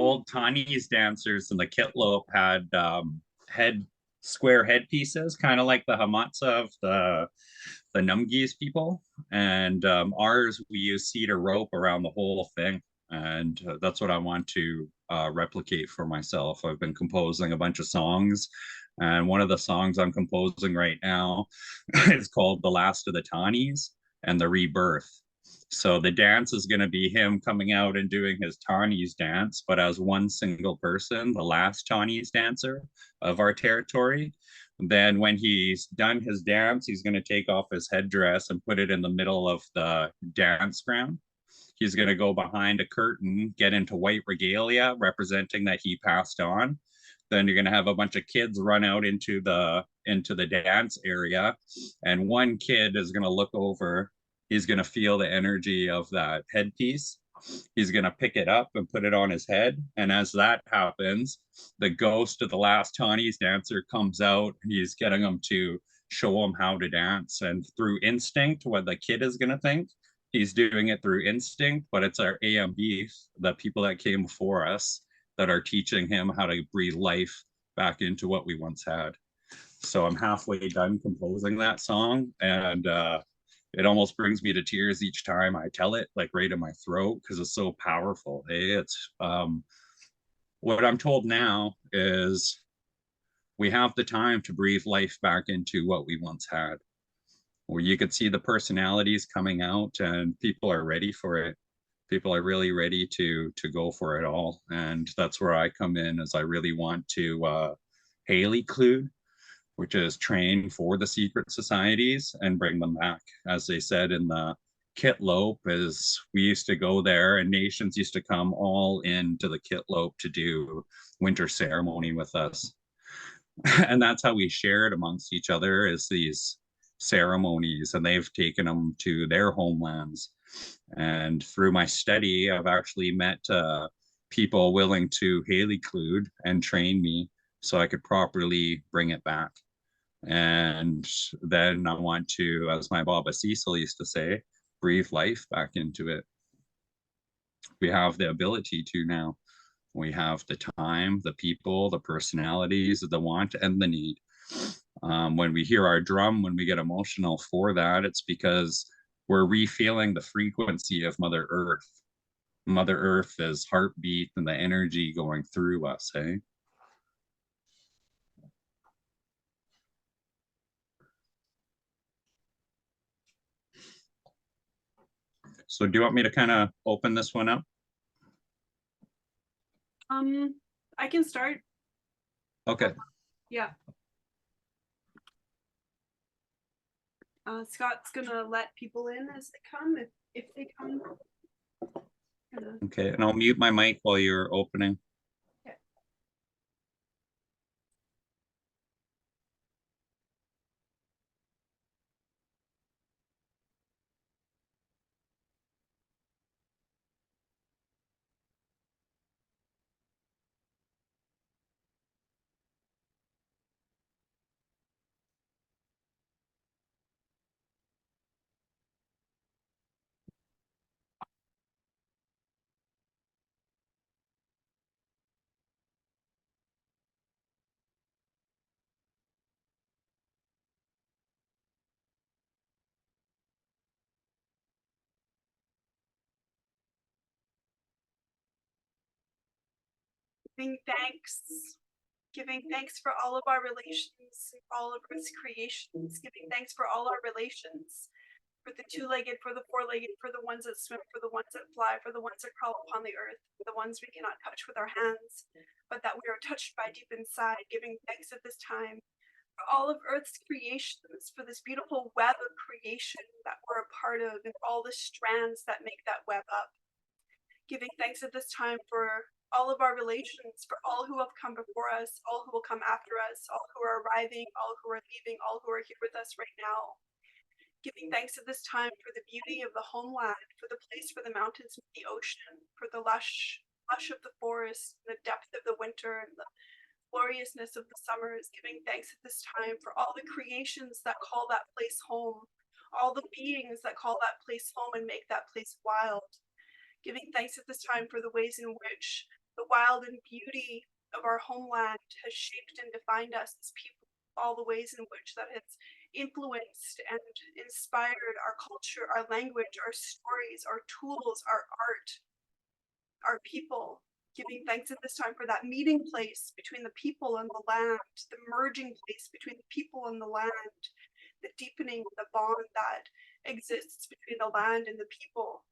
old Chinese dancers in the Kitlope had head square headpieces, kind of like the hamatsa of the Numgis people, and ours we use cedar rope around the whole thing, and that's what I want to replicate for myself. I've been composing a bunch of songs, and one of the songs I'm composing right now is called "The Last of the Tawnies" and the Rebirth. So the dance is going to be him coming out and doing his Tawnies dance, but as one single person, the last Tawnies dancer of our territory. Then when he's done his dance, he's going to take off his headdress and put it in the middle of the dance ground. He's going to go behind a curtain, get into white regalia, representing that he passed on. Then you're going to have a bunch of kids run out into the dance area, and one kid is going to look over. He's going to feel the energy of that headpiece. He's going to pick it up and put it on his head. And as that happens, the ghost of the last Tawnies dancer comes out. He's getting him to show him how to dance. And through instinct, what the kid is going to think, he's doing it through instinct, but it's our AMB, the people that came before us, that are teaching him how to breathe life back into what we once had. So I'm halfway done composing that song, and it almost brings me to tears each time I tell it, like right in my throat, because it's so powerful. Hey, it's what I'm told now is we have the time to breathe life back into what we once had. Where you could see the personalities coming out, and people are ready for it. People are really ready to go for it all, and that's where I come in. As I really want to Haley Clued, which is train for the secret societies and bring them back. As they said in the Kitlope, is we used to go there and nations used to come all into the Kitlope to do winter ceremony with us. And that's how we shared amongst each other, is these ceremonies, and they've taken them to their homelands. And through my study, I've actually met people willing to Haley Clued and train me so I could properly bring it back. And then I want to, as my Baba Cecil used to say, breathe life back into it. We have the ability to now. We have the time, the people, the personalities, the want, and the need. When we hear our drum, when we get emotional for that, it's because we're refeeling the frequency of Mother Earth. Mother Earth is heartbeat and the energy going through us, hey? So do you want me to kind of open this one up? I can start. Okay. Yeah. Scott's gonna let people in as they come, if they come. Okay, and I'll mute my mic while you're opening. Okay. Giving thanks for all of our relations, all of Earth's creations, giving thanks for all our relations, for the two-legged, for the four-legged, for the ones that swim, for the ones that fly, for the ones that crawl upon the earth, for the ones we cannot touch with our hands, but that we are touched by deep inside, giving thanks at this time for all of Earth's creations, for this beautiful web of creation that we're a part of, and all the strands that make that web up. Giving thanks at this time for all of our relations, for all who have come before us, all who will come after us, all who are arriving, all who are leaving, all who are here with us right now. Giving thanks at this time for the beauty of the homeland, for the place where the mountains meet the ocean, for the lush of the forest, the depth of the winter, and the gloriousness of the summers. Giving thanks at this time for all the creations that call that place home, all the beings that call that place home and make that place wild. Giving thanks at this time for the ways in which The wild and beauty of our homeland has shaped and defined us as people, all the ways in which that has influenced and inspired our culture, our language, our stories, our tools, our art, our people. Giving thanks at this time for that meeting place between the people and the land, the merging place between the people and the land, the deepening of the bond that exists between the land and the people.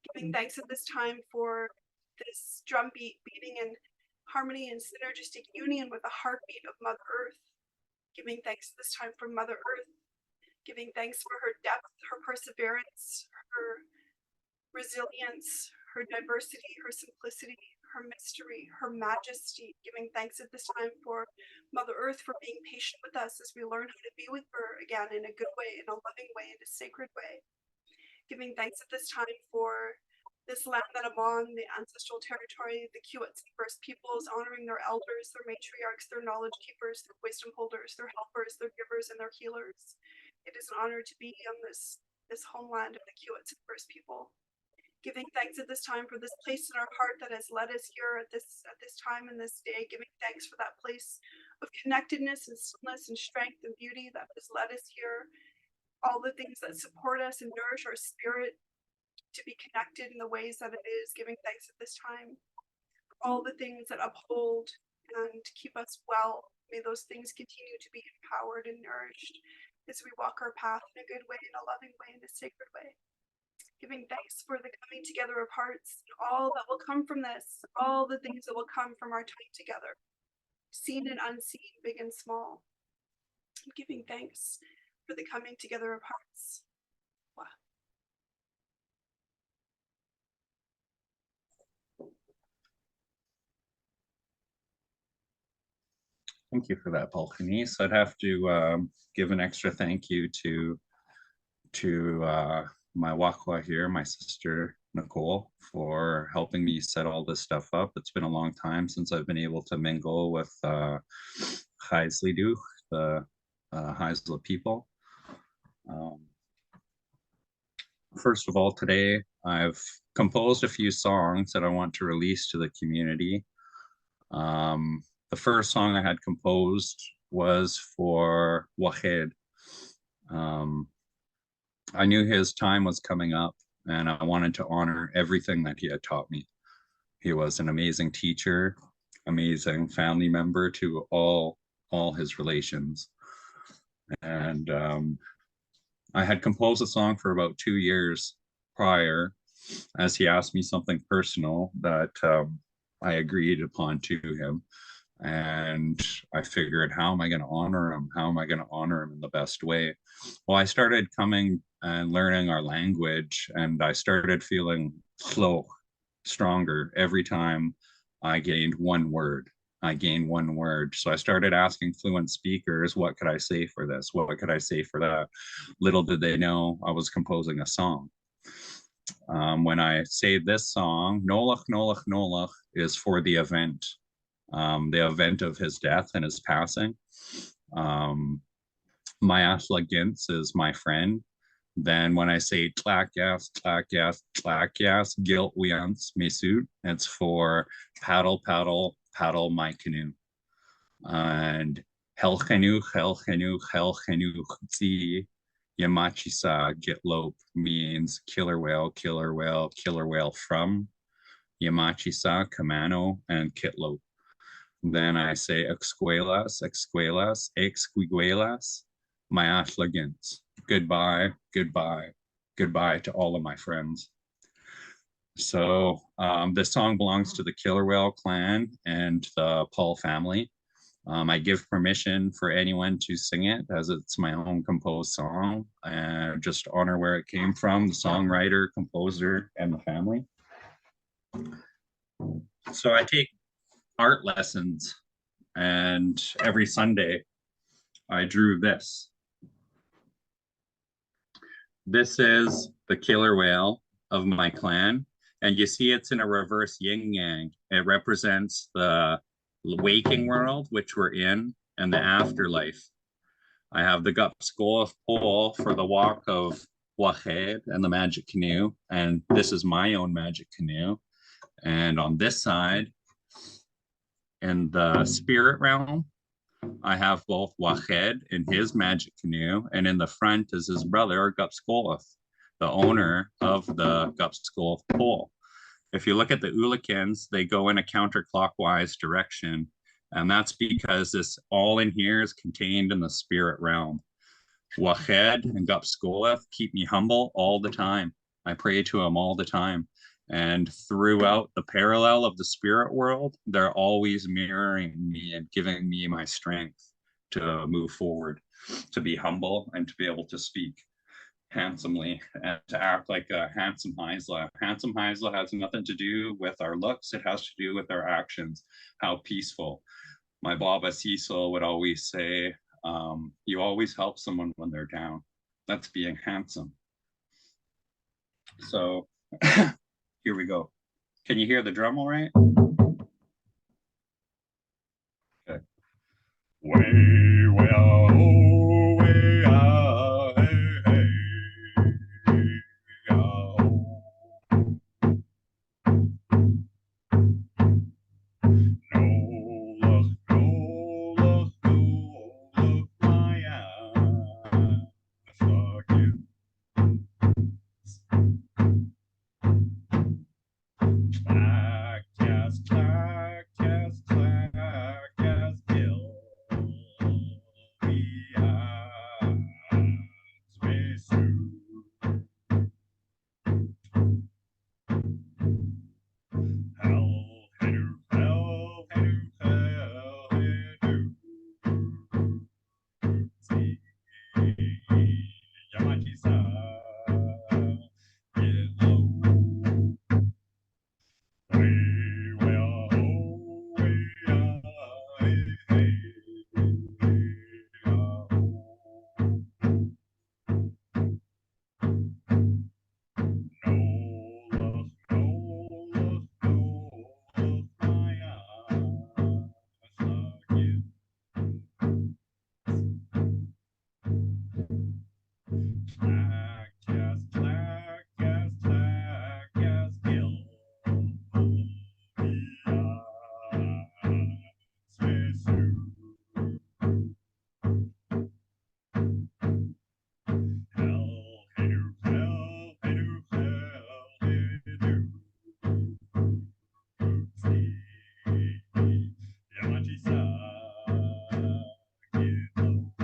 Giving thanks at this time for this drumbeat beating in harmony and synergistic union with the heartbeat of Mother Earth. Giving thanks this time for Mother Earth. Giving thanks for her depth, her perseverance, her resilience, her diversity, her simplicity, her mystery, her majesty. Giving thanks at this time for Mother Earth for being patient with us as we learn how to be with her again in a good way, in a loving way, in a sacred way. Giving thanks at this time for this land that I'm on, the ancestral territory, the Kiwetz First Peoples, honoring their elders, their matriarchs, their knowledge keepers, their wisdom holders, their helpers, their givers, and their healers. It is an honor to be on this homeland of the Kiwetz First People. Giving thanks at this time for this place in our heart that has led us here at this time and this day. Giving thanks for that place of connectedness and stillness and strength and beauty that has led us here. All the things that support us and nourish our spirit to be connected in the ways that it is. Giving thanks at this time. All the things that uphold and keep us well. May those things continue to be empowered and nourished as we walk our path in a good way, in a loving way, in a sacred way. Giving thanks for the coming together of hearts, all that will come from this, all the things that will come from our time together, seen and unseen, big and small. And giving thanks for the coming together of hearts. Wow. Thank you for that, Paulchini. So I'd have to give an extra thank you to my wakwa here, my sister Nicole, for helping me set all this stuff up. It's been a long time since I've been able to mingle with Haislidu, the Haisla people. First of all, today I've composed a few songs that I want to release to the community. The first song I had composed was for Wahed. I knew his time was coming up and I wanted to honor everything that he had taught me. He was an amazing teacher, amazing family member to all his relations. And I had composed a song for about 2 years prior as he asked me something personal that I agreed upon to him. And I figured, how am I going to honor him? How am I going to honor him in the best way? Well, I started coming and learning our language, and I started feeling stronger every time I gained one word. So I started asking fluent speakers, what could I say for this? What could I say for that? Little did they know I was composing a song. When I say this song, Nolach, Nolach, Nolach, is for the event of his death and his passing. Mayashla Gintz is my friend. Then when I say tlakyas, tlakyas, tlakyas, gilt wians, mesut, it's for paddle, paddle, paddle my canoe. And helchenu, helchenu, helchenu, tzi, yamachisa, gitlope means killer whale, killer whale, killer whale from. Yamachisa, Kamano, and kitlope. Then I say exquelas, exquelas, exquiguelas, mayashlagins. Goodbye, goodbye, goodbye to all of my friends. So this song belongs to the Killer Whale clan and the Paul family. I give permission for anyone to sing it as it's my own composed song and just honor where it came from, the songwriter, composer, and the family. So I take art lessons, and every Sunday I drew this. This is the killer whale of my clan, and you see it's in a reverse yin yang. It represents the waking world, which we're in, and the afterlife. I have the Gupskof pole for the walk of Wahed and the magic canoe, and this is my own magic canoe. And on this side, in the spirit realm, I have both Wached in his magic canoe, and in the front is his brother, Gupskoleth, the owner of the Gupskoleth pole. If you look at the Ulikins, they go in a counterclockwise direction, and that's because this all in here is contained in the spirit realm. Wached and Gupskoleth keep me humble all the time. I pray to him all the time. And throughout the parallel of the spirit world, they're always mirroring me and giving me my strength to move forward, to be humble and to be able to speak handsomely and to act like a handsome Heisla. Handsome Heisla has nothing to do with our looks, it has to do with our actions, how peaceful. My Baba Cecil would always say, you always help someone when they're down. That's being handsome. So here we go. Can you hear the drum all right? Okay. Way, way, oh, way, ah, hey, hey, ah, oh. No look, no look, no look, my ass again. Clack, yes, clack, yes, clack, yes, Bill. We ask, we sue. Hell, hey-do, hell, hey-do, hell, hey-do. See, Yamati-san, get low. We will, we are, hey, hey, oh. No love, no love, no love, my eyes again. Clack, yes, clack, yes, clack, yes, Gil. Hell, hey-do, hell, hey-do, hell, hey-do. See, Yamachi-san, get low. We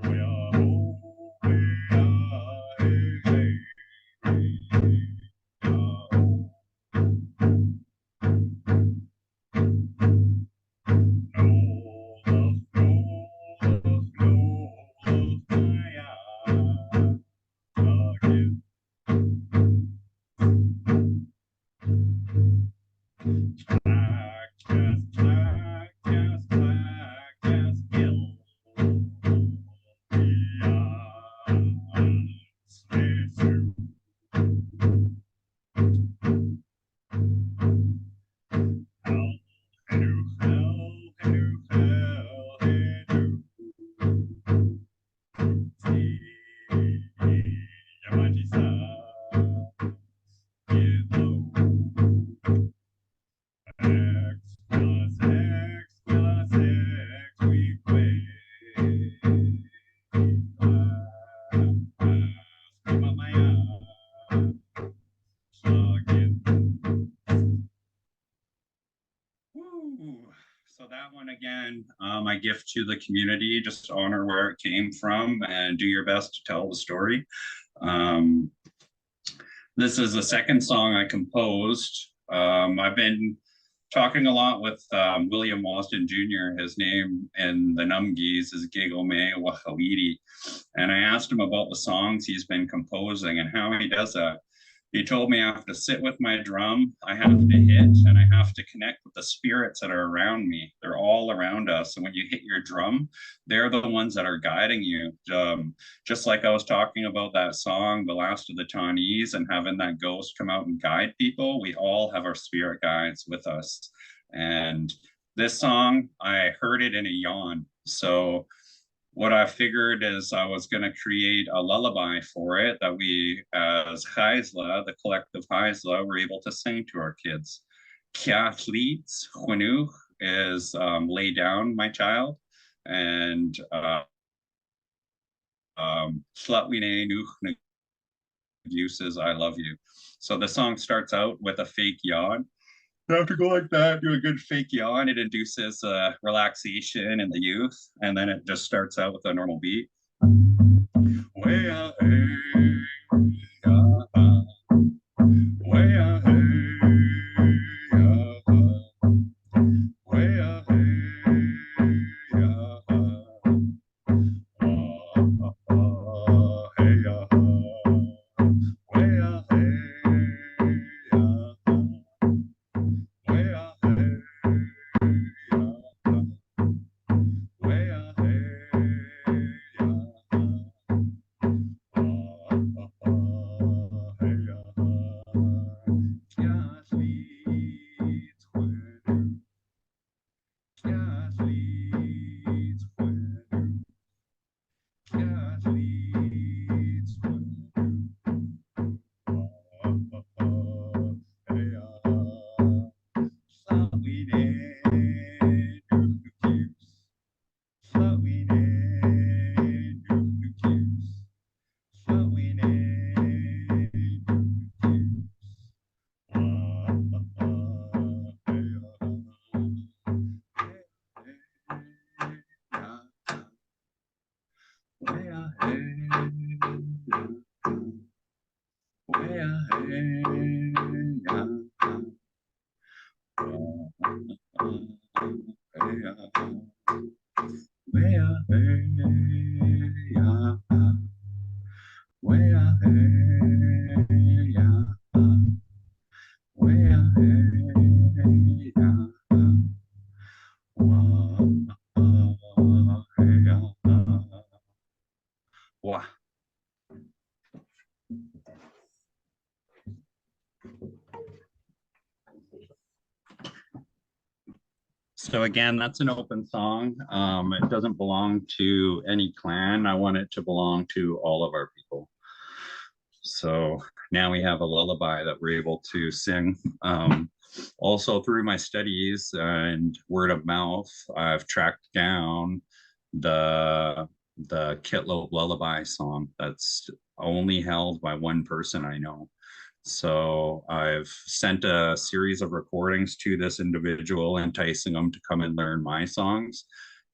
will, we are, hey, hey, oh. No love, no love, no love, my again. Clack, yes, clack, yes, clack, yes, Bill. We slaves who hell, hey-do, hell, hey-do, hell, hey-do. See, Yamaji-san, get low. X plus X plus X, we play. Woo. So that one again, I gift to the community. Just honor where it came from and do your best to tell the story. Um, this is the second song I composed. I've been talking a lot with William Wasden Jr. His name in the Numgees is Gigome Wahawiri. And I asked him about the songs he's been composing and how he does that. He told me I have to sit with my drum, I have to hit, and I have to connect with the spirits that are around me. They're all around us. And when you hit your drum, they're the ones that are guiding you. Just like I was talking about that song, The Last of the Tawnees, and having that ghost come out and guide people, we all have our spirit guides with us. And this song, I heard it in a yawn. So what I figured is I was going to create a lullaby for it that we, as Haisla, the collective Haisla, were able to sing to our kids. Kiathleets, Huinu is lay down, my child, and Slatwine Nuch uses I love you. So the song starts out with a fake yawn. You have to go like that, do a good fake yawn. It induces relaxation in the youth, and then it just starts out with a normal beat. Way So again, that's an open song. It doesn't belong to any clan. I want it to belong to all of our people. So now we have a lullaby that we're able to sing. Also through my studies and word of mouth, I've tracked down the Kitlope lullaby song that's only held by one person I know. So I've sent a series of recordings to this individual, enticing him to come and learn my songs.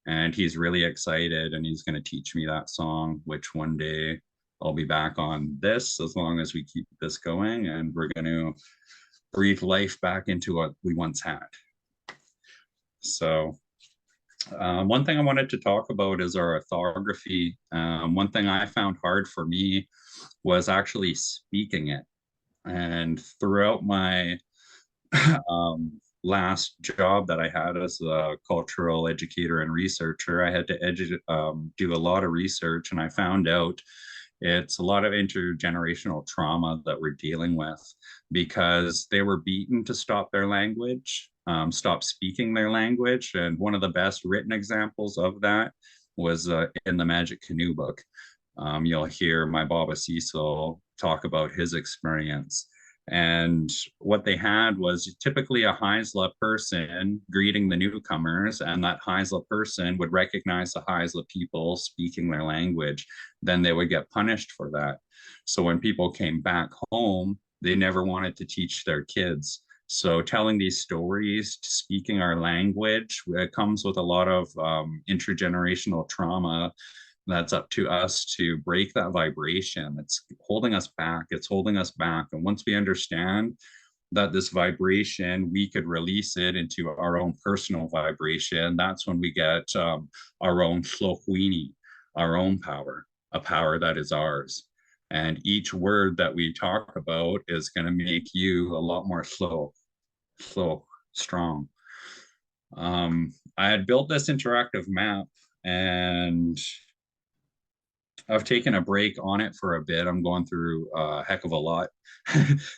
And he's really excited, and he's going to teach me that song, which one day I'll be back on this as long as we keep this going. And we're going to breathe life back into what we once had. So one thing I wanted to talk about is our orthography. One thing I found hard for me was actually speaking it. And throughout my last job that I had as a cultural educator and researcher, I had to do a lot of research, and I found out it's a lot of intergenerational trauma that we're dealing with because they were beaten to stop their language, stop speaking their language. And one of the best written examples of that was in the Magic Canoe book. You'll hear my Baba Cecil talk about his experience. And what they had was typically a Haisla person greeting the newcomers, and that Haisla person would recognize the Haisla people speaking their language. Then they would get punished for that. So when people came back home, they never wanted to teach their kids. So telling these stories, speaking our language, it comes with a lot of intergenerational trauma. That's up to us to break that vibration. It's holding us back. It's holding us back. And once we understand that this vibration, we could release it into our own personal vibration, that's when we get our own Slohuini, our own power, a power that is ours. And each word that we talk about is going to make you a lot more slow, strong. I had built this interactive map, and I've taken a break on it for a bit. I'm going through a heck of a lot.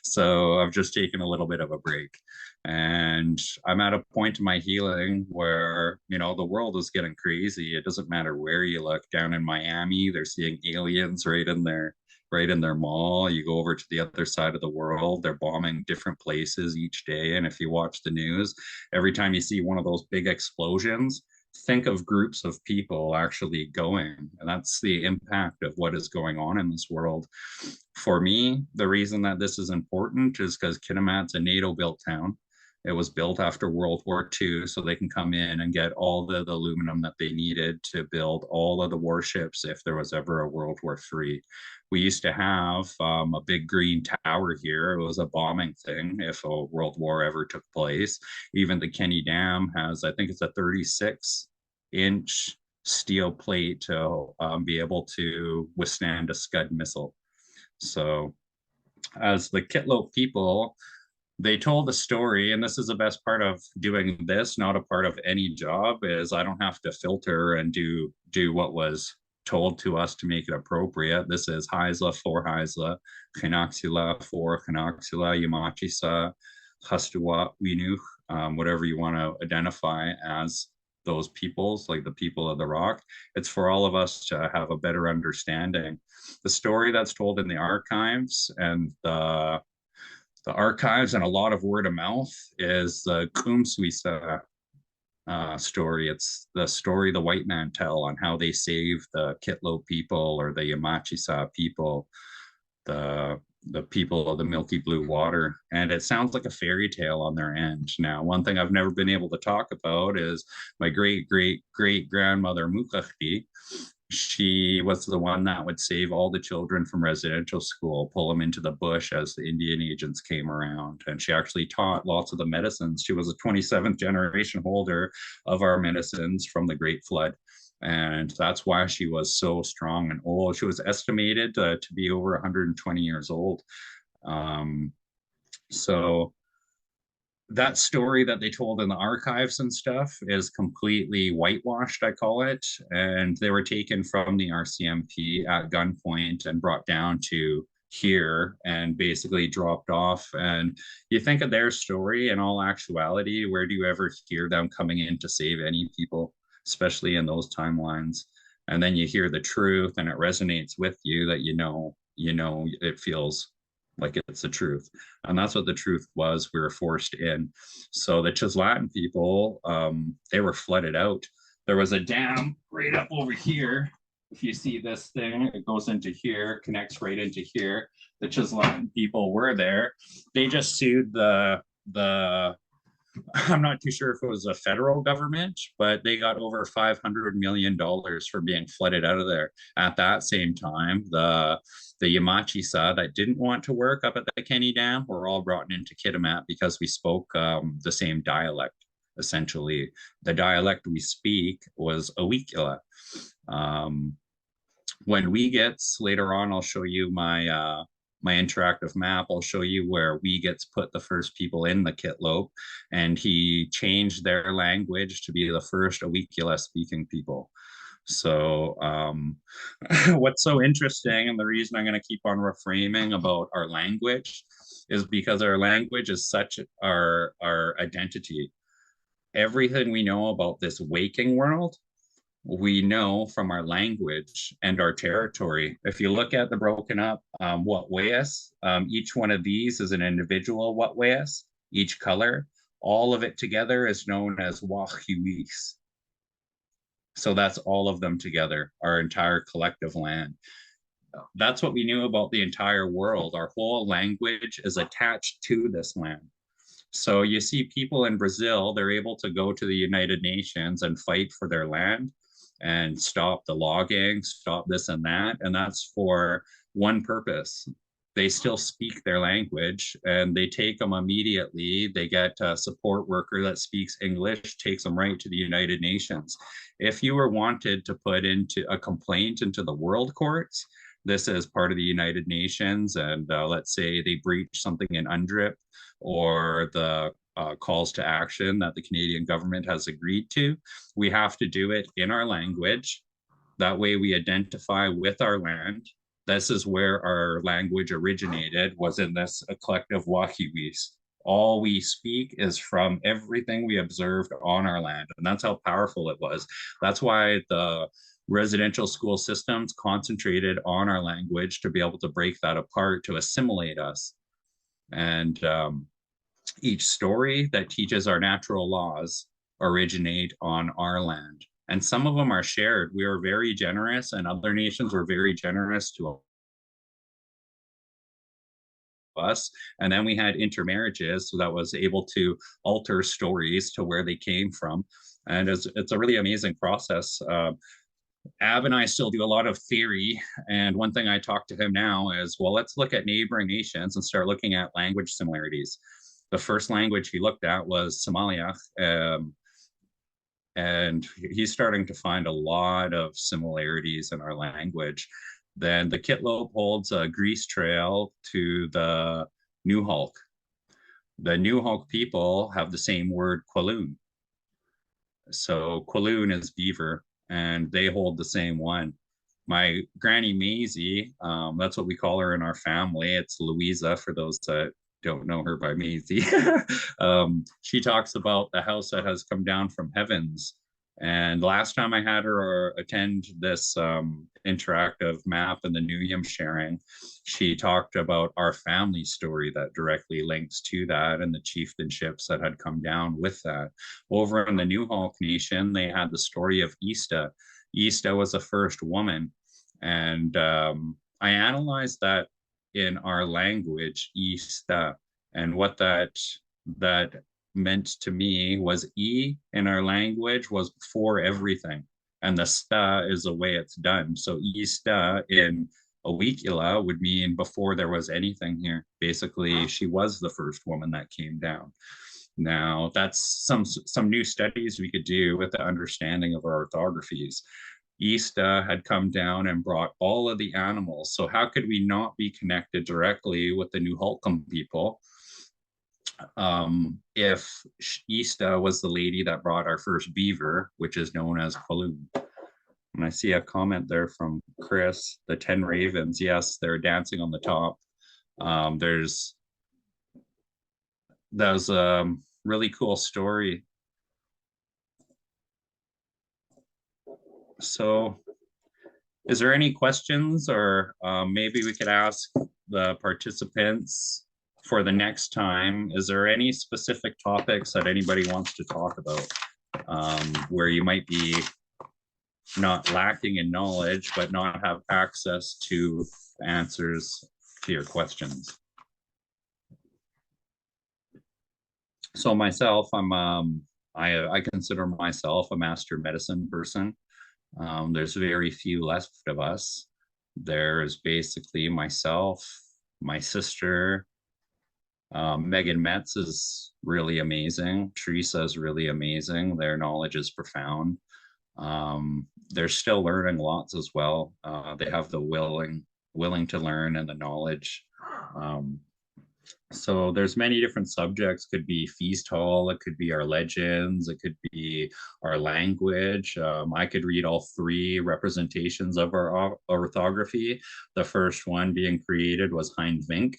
So I've just taken a little bit of a break. And I'm at a point in my healing where, the world is getting crazy. It doesn't matter where you look. Down in Miami, they're seeing aliens right in their mall. You go over to the other side of the world, they're bombing different places each day. And if you watch the news, every time you see one of those big explosions, think of groups of people actually going. And that's the impact of what is going on in this world. For me, the reason that this is important is because Kitimat's a NATO built town. It was built after World War II, so they can come in and get all the aluminum that they needed to build all of the warships if there was ever a World War III. We used to have a big green tower here. It was a bombing thing if a World War ever took place. Even the Kenny Dam has, I think it's a 36-inch steel plate to be able to withstand a Scud missile. So as the Kitlope people, they told a story, and this is the best part of doing this, not a part of any job, is I don't have to filter and do what was told to us to make it appropriate. This is Haisla for Haisla, Chinoxula for Chinoxula, Yamachisa, Hastuwa, Winu, whatever you want to identify as those peoples, like the people of the rock. It's for all of us to have a better understanding. The story that's told in the archives and the archives and a lot of word of mouth is the Kumsuisa story. It's the story the white man tell on how they saved the Kitlo people or the Yamachisa people, the people of the milky blue water. And it sounds like a fairy tale on their end. Now, one thing I've never been able to talk about is my great great great grandmother Mukachti. She was the one that would save all the children from residential school, pull them into the bush as the Indian agents came around. And she actually taught lots of the medicines. She was a 27th generation holder of our medicines from the Great Flood. And that's why she was so strong and old. She was estimated to be over 120 years old. So that story that they told in the archives and stuff is completely whitewashed, I call it. And they were taken from the RCMP at gunpoint and brought down to here and basically dropped off. And you think of their story, in all actuality, where do you ever hear them coming in to save any people, especially in those timelines? And then you hear the truth and it resonates with you that it feels like it's the truth. And that's what the truth was. We were forced in. So the Chislatin people, they were flooded out. There was a dam right up over here. If you see this thing, it goes into here, connects right into here. The Chislatin people were there. They just sued the I'm not too sure if it was a federal government, but they got over $500 million for being flooded out of there. At that same time, the Yamachisa that didn't want to work up at the Kenny Dam were all brought into Kitimat because we spoke the same dialect. Essentially, the dialect we speak was Awikila. When we gets later on, I'll show you my interactive map. I'll show you where we gets put the first people in the Kitlope, and he changed their language to be the first Awikila speaking people. So what's so interesting, and the reason I'm going to keep on reframing about our language, is because our language is such our identity. Everything we know about this waking world, we know from our language and our territory. If you look at the broken up Watwayas, each one of these is an individual Watwayas, each color. All of it together is known as Wahuis. So that's all of them together, our entire collective land. That's what we knew about the entire world. Our whole language is attached to this land. So you see people in Brazil, they're able to go to the United Nations and fight for their land and stop the logging, stop this and that. And that's for one purpose. They still speak their language and they take them immediately. They get a support worker that speaks English, takes them right to the United Nations. If you were wanted to put into a complaint into the world courts, this is part of the United Nations, and let's say they breach something in UNDRIP or the calls to action that the Canadian government has agreed to, we have to do it in our language. That way we identify with our land. This is where our language originated, was in this collective Wahiwis. All we speak is from everything we observed on our land. And that's how powerful it was. That's why the residential school systems concentrated on our language, to be able to break that apart, to assimilate us. And each story that teaches our natural laws originate on our land. And some of them are shared. We are very generous, and other nations were very generous to us. And then we had intermarriages, so that was able to alter stories to where they came from. And it's a really amazing process. Ab and I still do a lot of theory. And one thing I talk to him now is, well, let's look at neighboring nations and start looking at language similarities. The first language he looked at was Somaliac. And he's starting to find a lot of similarities in our language. Then the Kitlope holds a grease trail to the Nuyem. The Nuyem people have the same word, Qualoon. So Qualoon is beaver, and they hold the same one. My Granny Maisie, that's what we call her in our family. It's Louisa for those that don't know her by Maisie. She talks about the house that has come down from heavens. And last time I had her attend this interactive map and the Nuyem sharing, she talked about our family story that directly links to that, and the chieftainships that had come down with that. Over in the Nuyem Nation, they had the story of Ista. Ista was the first woman. And I analyzed that in our language, Ista, and what that meant to me was E in our language was before everything, and the sta is the way it's done. So Ista in Awikila would mean before there was anything here. Basically, she was the first woman that came down. Now, that's some new studies we could do with the understanding of our orthographies. Ista had come down and brought all of the animals. So how could we not be connected directly with the New Holcomb people if Ista was the lady that brought our first beaver, which is known as Qualoon? And I see a comment there from Chris, the 10 ravens. Yes, they're dancing on the top. That was a really cool story. So is there any questions, or maybe we could ask the participants for the next time? Is there any specific topics that anybody wants to talk about where you might be not lacking in knowledge, but not have access to answers to your questions? So myself, I consider myself a master medicine person. There's very few left of us. There's basically myself, my sister, Megan Metz is really amazing. Teresa is really amazing. Their knowledge is profound. They're still learning lots as well. They have the willing to learn and the knowledge. So there's many different subjects. Could be feast hall, it could be our legends, it could be our language. I could read all three representations of our orthography. The first one being created was Hein Vink.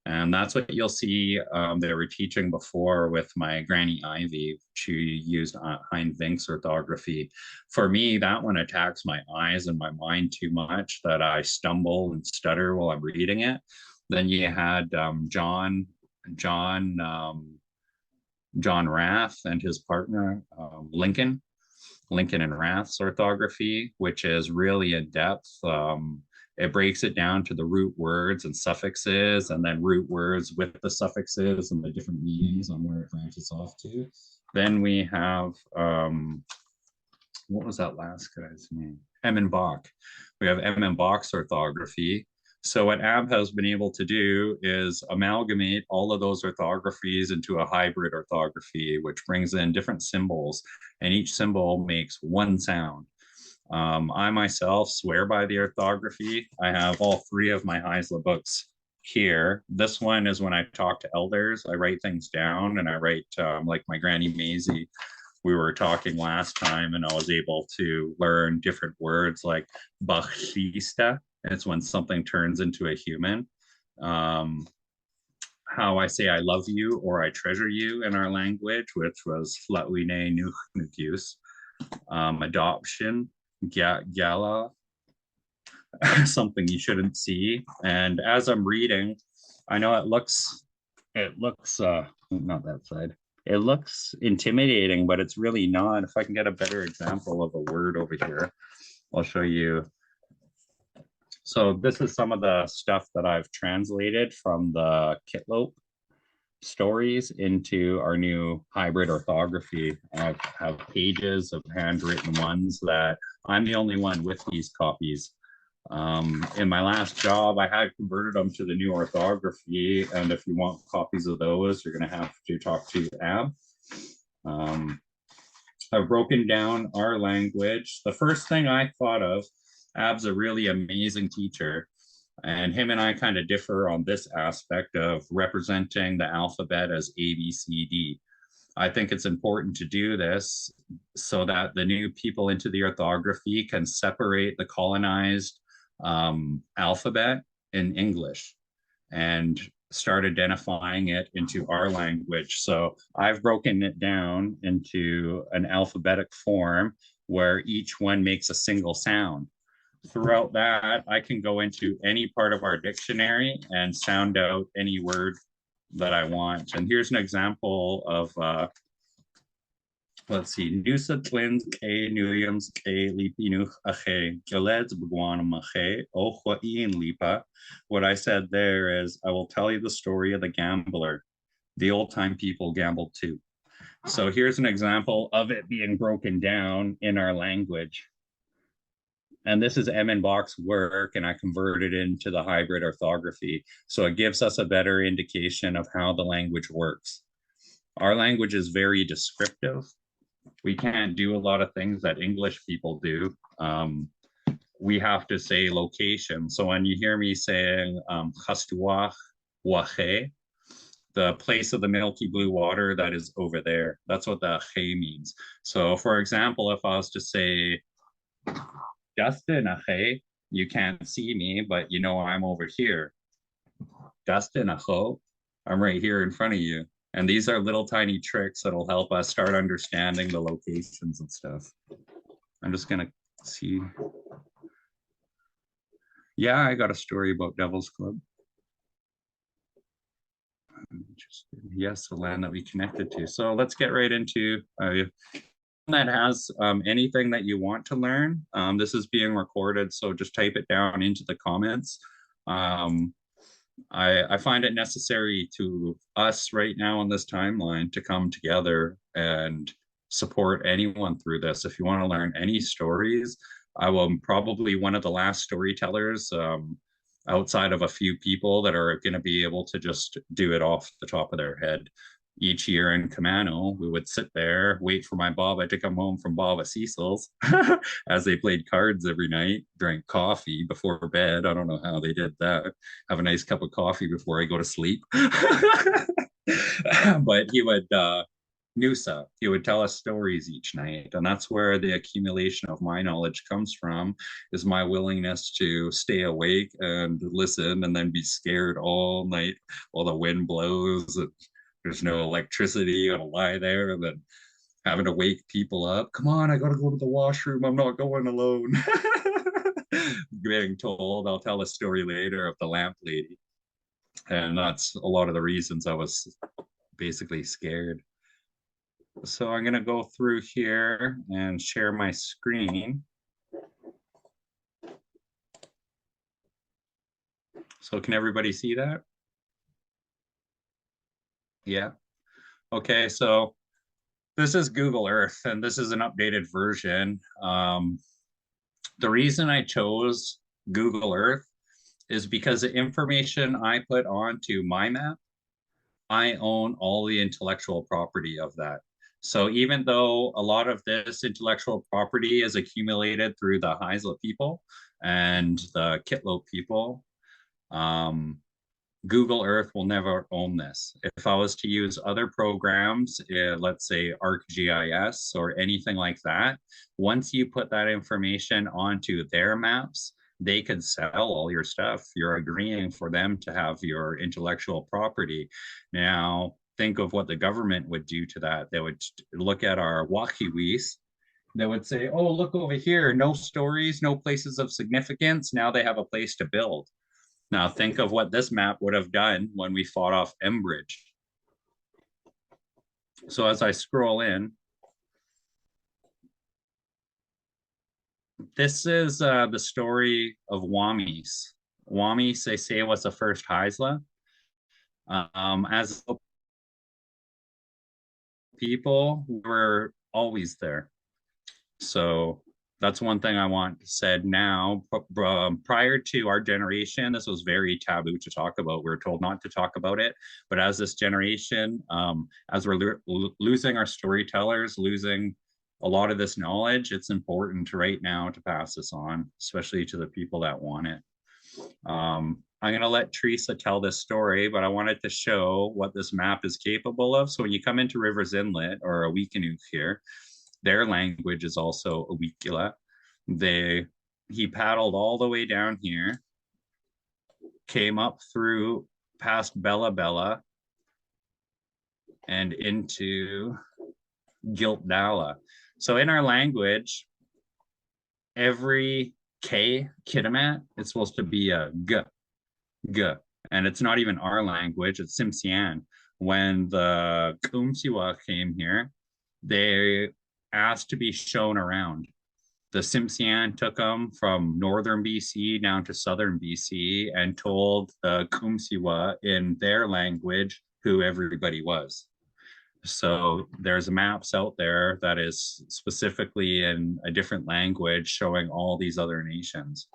And that's what you'll see they were teaching before with my Granny Ivy. She used Hein Vink's orthography. For me, that one attacks my eyes and my mind too much that I stumble and stutter while I'm reading it. Then you had John Rath and his partner, Lincoln and Rath's orthography, which is really in depth. It breaks it down to the root words and suffixes, and then root words with the suffixes and the different meanings on where it branches off to. Then we have, what was that last guy's name? Emin Bach. We have Emin Bach's orthography. So what AB has been able to do is amalgamate all of those orthographies into a hybrid orthography, which brings in different symbols, and each symbol makes one sound. I myself swear by the orthography. I have all three of my Heisler books here. This one is when I talk to elders. I write things down and I write, like my Granny Maisie. We were talking last time and I was able to learn different words like bachista. It's when something turns into a human. Um, how I say I love you or I treasure you in our language, which was flatwine nucleus. Adoption, gala, something you shouldn't see. And as I'm reading, I know it looks not that side. It looks intimidating, but it's really not. If I can get a better example of a word over here, I'll show you. So this is some of the stuff that I've translated from the Kitlope stories into our new hybrid orthography. I have pages of handwritten ones that I'm the only one with these copies. In my last job, I had converted them to the new orthography, and if you want copies of those, you're going to have to talk to Ab. I've broken down our language. The first thing I thought of, Ab's a really amazing teacher, and him and I kind of differ on this aspect of representing the alphabet as A, B, C, D. I think it's important to do this so that the new people into the orthography can separate the colonized alphabet in English and start identifying it into our language. So I've broken it down into an alphabetic form where each one makes a single sound. Throughout that, I can go into any part of our dictionary and sound out any word that I want. And here's an example of, let's see, Nusa twins, K, Nuyem's K, Lipinuch, Ache, Gileds, Bguanum, Ache, Ochwa, Ian Lipa. What I said there is, I will tell you the story of the gambler. The old time people gambled too. So here's an example of it being broken down in our language. And this is Emin Bach's work, and I converted it into the hybrid orthography. So it gives us a better indication of how the language works. Our language is very descriptive. We can't do a lot of things that English people do. We have to say location. So when you hear me saying Chastuach, Wache, the place of the milky blue water that is over there, that's what the Che means. So for example, if I was to say Dustin, Ache, you can't see me, but you know I'm over here. Dustin, Acho, I'm right here in front of you. And these are little tiny tricks that'll help us start understanding the locations and stuff. I'm just gonna see. Yeah, I got a story about Devil's Club. Yes, the land that we connected to. So let's get right into that has anything that you want to learn. This is being recorded, so just type it down into the comments. I find it necessary to us right now on this timeline to come together and support anyone through this. If you want to learn any stories, I will probably one of the last storytellers outside of a few people that are going to be able to just do it off the top of their head. Each year in Camano, we would sit there, wait for my Baba to come home from Baba Cecil's as they played cards every night, drank coffee before bed. I don't know how they did that. Have a nice cup of coffee before I go to sleep. But he would, Nusa, he would tell us stories each night. And that's where the accumulation of my knowledge comes from, is my willingness to stay awake and listen and then be scared all night while the wind blows and there's no electricity, you gotta lie there and then having to wake people up. Come on, I gotta go to the washroom. I'm not going alone. Getting told I'll tell a story later of the lamp lady. And that's a lot of the reasons I was basically scared. So I'm gonna go through here and share my screen. So can everybody see that? Yeah. Okay, so this is Google Earth, and this is an updated version. The reason I chose Google Earth is because the information I put onto my map, I own all the intellectual property of that. So even though a lot of this intellectual property is accumulated through the Haisla people and the Kitlo people, um, Google Earth will never own this. If I was to use other programs, let's say ArcGIS or anything like that, once you put that information onto their maps, they could sell all your stuff. You're agreeing for them to have your intellectual property. Now, think of what the government would do to that. They would look at our wakiwis. They would say, oh, look over here, no stories, no places of significance. Now they have a place to build. Now think of what this map would have done when we fought off Embridge. So as I scroll in, this is the story of Wamis. Wamis, they say, was the first Haisla. As people were always there. So that's one thing I want said now. Prior to our generation, this was very taboo to talk about. We were told not to talk about it. But as this generation, as we're losing our storytellers, losing a lot of this knowledge, it's important right now to pass this on, especially to the people that want it. I'm going to let Teresa tell this story, but I wanted to show what this map is capable of. So when you come into Rivers Inlet or a Wiikanuk here, their language is also a Wikila. He paddled all the way down here, came up through past Bella Bella and into Giltdala. So in our language, every K, Kitimat, it's supposed to be a G, G. And it's not even our language, it's Tsimshian. When the Kumsiwa came here, they asked to be shown around. The Tsimshian took them from northern BC down to southern BC and told the Kumsiwa in their language who everybody was. So there's maps out there that is specifically in a different language showing all these other nations.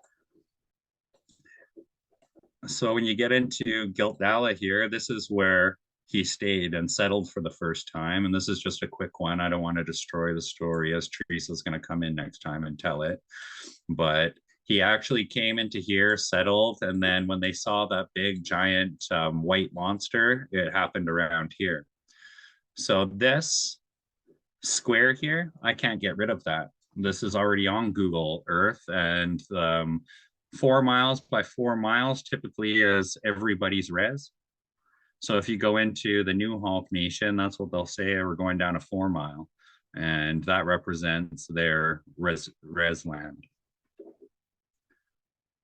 So when you get into Giltdala here, this is where he stayed and settled for the first time. And this is just a quick one. I don't want to destroy the story as Teresa's going to come in next time and tell it. But he actually came into here, settled, and then when they saw that big giant white monster, it happened around here. So this square here, I can't get rid of that. This is already on Google Earth, and 4 miles by 4 miles typically is everybody's res. So if you go into the New Hulk Nation, that's what they'll say, we're going down a 4 mile. And that represents their res land.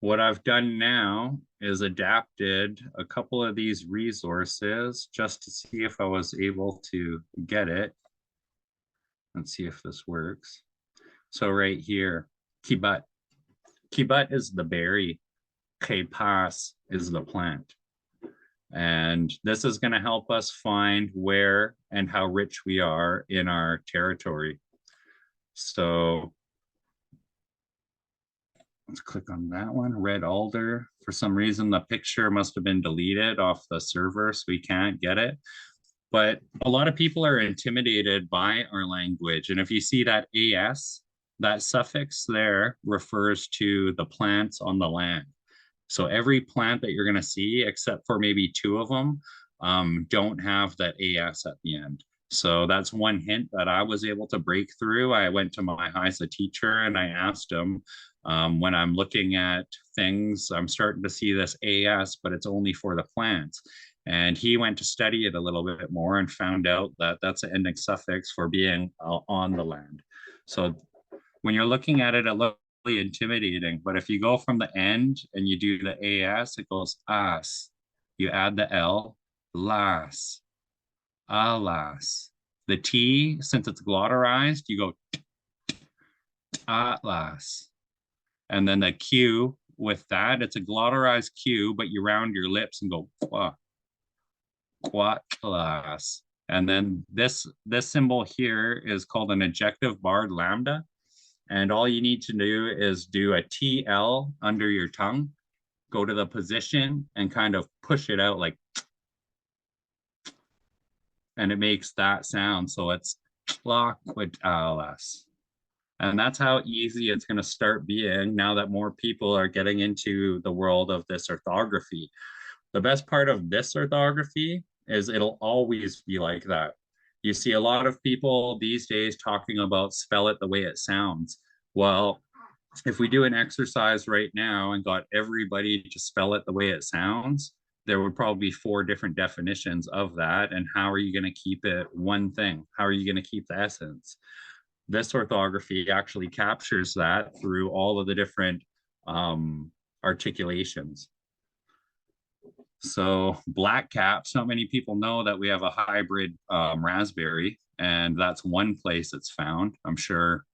What I've done now is adapted a couple of these resources just to see if I was able to get it. Let's see if this works. So right here, Kibat. Kibat is the berry. Kepas is the plant. And this is going to help us find where and how rich we are in our territory. So let's click on that one, red alder. For some reason, the picture must have been deleted off the server, so we can't get it. But a lot of people are intimidated by our language. And if you see that AS, that suffix there refers to the plants on the land. So every plant that you're going to see, except for maybe 2 of them, don't have that AS at the end. So that's one hint that I was able to break through. I went to my HISA teacher and I asked him, when I'm looking at things, I'm starting to see this AS, but it's only for the plants. And he went to study it a little bit more and found out that that's an ending suffix for being on the land. So when you're looking at it, it looks really intimidating. But if you go from the end and you do the AS, it goes as. You add the L, las, alas. The T, since it's glottarized, you go atlas. And then the Q with that, it's a glottarized Q, but you round your lips and go qua, quatlas. And then this symbol here is called an ejective barred lambda. And all you need to do is do a TL under your tongue, go to the position and kind of push it out like, and it makes that sound. So it's Tlaquetalas. And that's how easy it's going to start being now that more people are getting into the world of this orthography. The best part of this orthography is it'll always be like that. You see a lot of people these days talking about spell it the way it sounds. Well, if we do an exercise right now and got everybody to spell it the way it sounds, there would probably be 4 different definitions of that. And how are you going to keep it one thing? How are you going to keep the essence? This orthography actually captures that through all of the different articulations. So black caps, not many people know that we have a hybrid raspberry, and that's one place it's found. I'm sure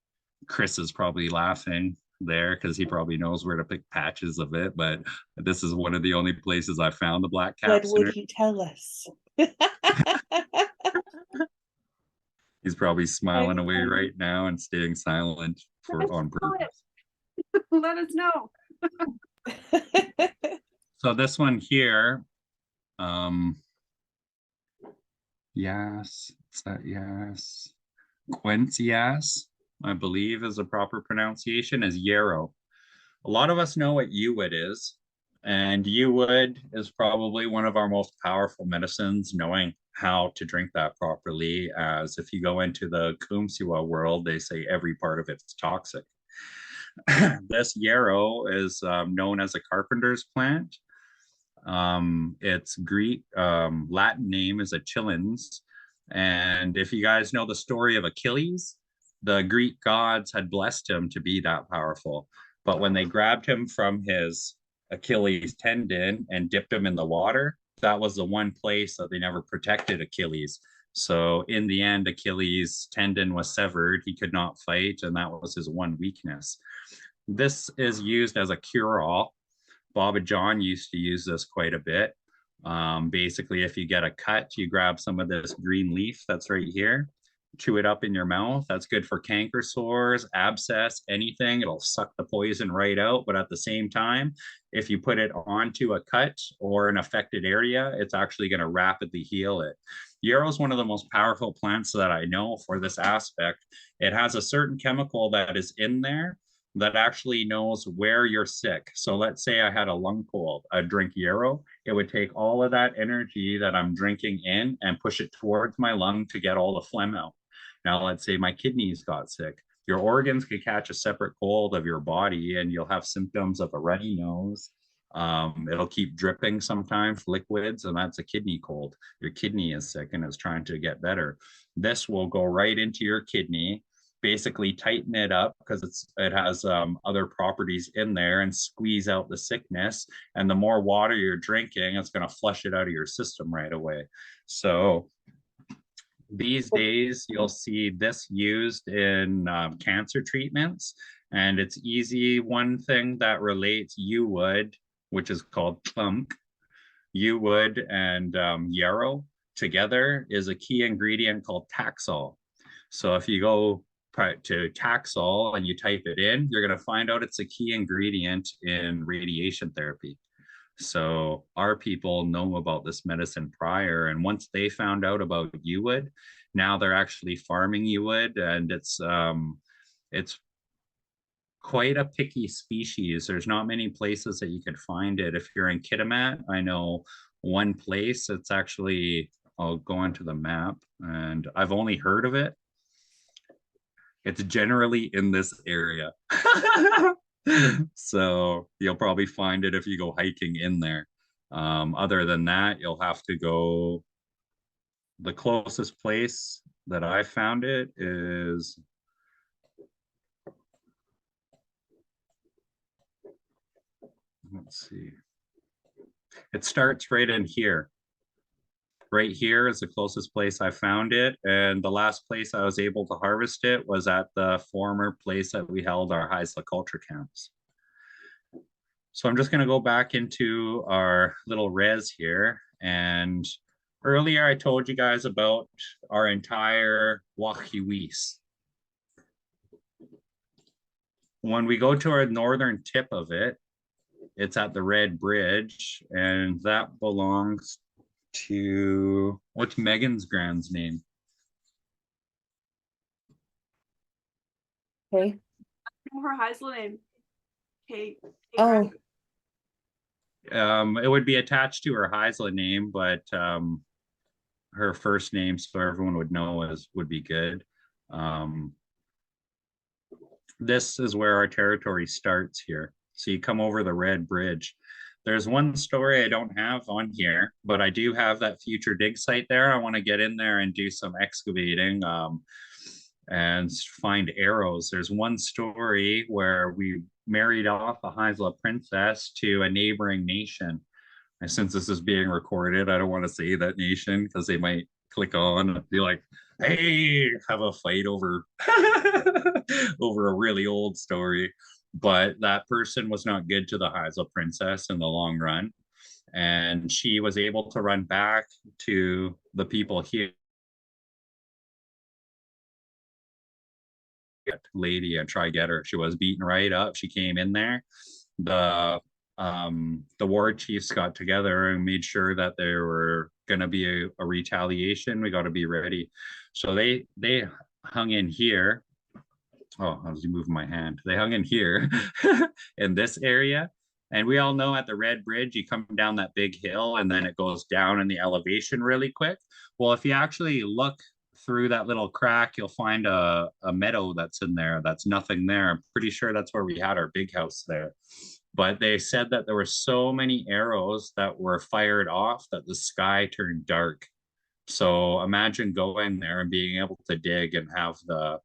Chris is probably laughing there because he probably knows where to pick patches of it, but this is one of the only places I found the black When caps. would he tell us? He's probably smiling away right now and staying silent for on purpose. Let us know. So this one here, yes, it's that yes. Quintias, I believe is the proper pronunciation, is yarrow. A lot of us know what Uwood is, and Uwood is probably one of our most powerful medicines, knowing how to drink that properly, as if you go into the Kumsiwa world, they say every part of it's toxic. This yarrow is known as a carpenter's plant. Its Greek Latin name is Achillins. And if you guys know the story of Achilles, the Greek gods had blessed him to be that powerful. But when they grabbed him from his Achilles tendon and dipped him in the water, that was the one place that they never protected Achilles. So in the end, Achilles' tendon was severed. He could not fight, and that was his one weakness. This is used as a cure-all. Bob and John used to use this quite a bit. Basically, if you get a cut, you grab some of this green leaf that's right here, chew it up in your mouth. That's good for canker sores, abscess, anything. It'll suck the poison right out. But at the same time, if you put it onto a cut or an affected area, it's actually going to rapidly heal it. Yarrow is one of the most powerful plants that I know for this aspect. It has a certain chemical that is in there that actually knows where you're sick. So let's say I had a lung cold, I'd drink yarrow. It would take all of that energy that I'm drinking in and push it towards my lung to get all the phlegm out. Now, let's say my kidneys got sick. Your organs could catch a separate cold of your body and you'll have symptoms of a runny nose. It'll keep dripping sometimes, liquids, and that's a kidney cold. Your kidney is sick and is trying to get better. This will go right into your kidney, basically tighten it up because it has other properties in there and squeeze out the sickness. And the more water you're drinking, it's going to flush it out of your system right away. So these days, you'll see this used in cancer treatments. And it's easy. One thing that relates Uwood, which is called plunk, Uwood and yarrow together is a key ingredient called Taxol. So if you go to Taxol and you type it in, you're going to find out it's a key ingredient in radiation therapy. So our people know about this medicine prior, and once they found out about Uwood, now they're actually farming Uwood, and it's quite a picky species. There's not many places that you could find it. If you're in Kitimat, I know one place. It's actually, I'll go into the map, and I've only heard of it. It's generally in this area. So you'll probably find it if you go hiking in there. Other than that, you'll have to go. The closest place that I found it is, let's see. It starts right in here. Right here is the closest place I found it. And the last place I was able to harvest it was at the former place that we held our Heisla culture camps. So I'm just going to go back into our little res here. And earlier I told you guys about our entire Wahiwis. When we go to our northern tip of it, it's at the Red Bridge, and that belongs to, what's Megan's grand's name? Okay. Her Heisler name. Okay. Oh, It would be attached to her Heisler name, but her first name, so everyone would know, would be good. Um, this is where our territory starts here. So you come over the Red Bridge. There's one story I don't have on here, but I do have that future dig site there. I want to get in there and do some excavating and find arrows. There's one story where we married off a Haisla princess to a neighboring nation. And since this is being recorded, I don't want to say that nation because they might click on and be like, hey, have a fight over over a really old story. But that person was not good to the Haisla princess in the long run. And she was able to run back to the people here, lady, and try get her. She was beaten right up. She came in there. The war chiefs got together and made sure that there were going to be a retaliation. We got to be ready. So they hung in here. Oh, I was moving my hand. They hung in here in this area. And we all know at the Red Bridge, you come down that big hill and then it goes down in the elevation really quick. Well, if you actually look through that little crack, you'll find a meadow that's in there. That's nothing there. I'm pretty sure that's where we had our big house there. But they said that there were so many arrows that were fired off that the sky turned dark. So imagine going there and being able to dig and have the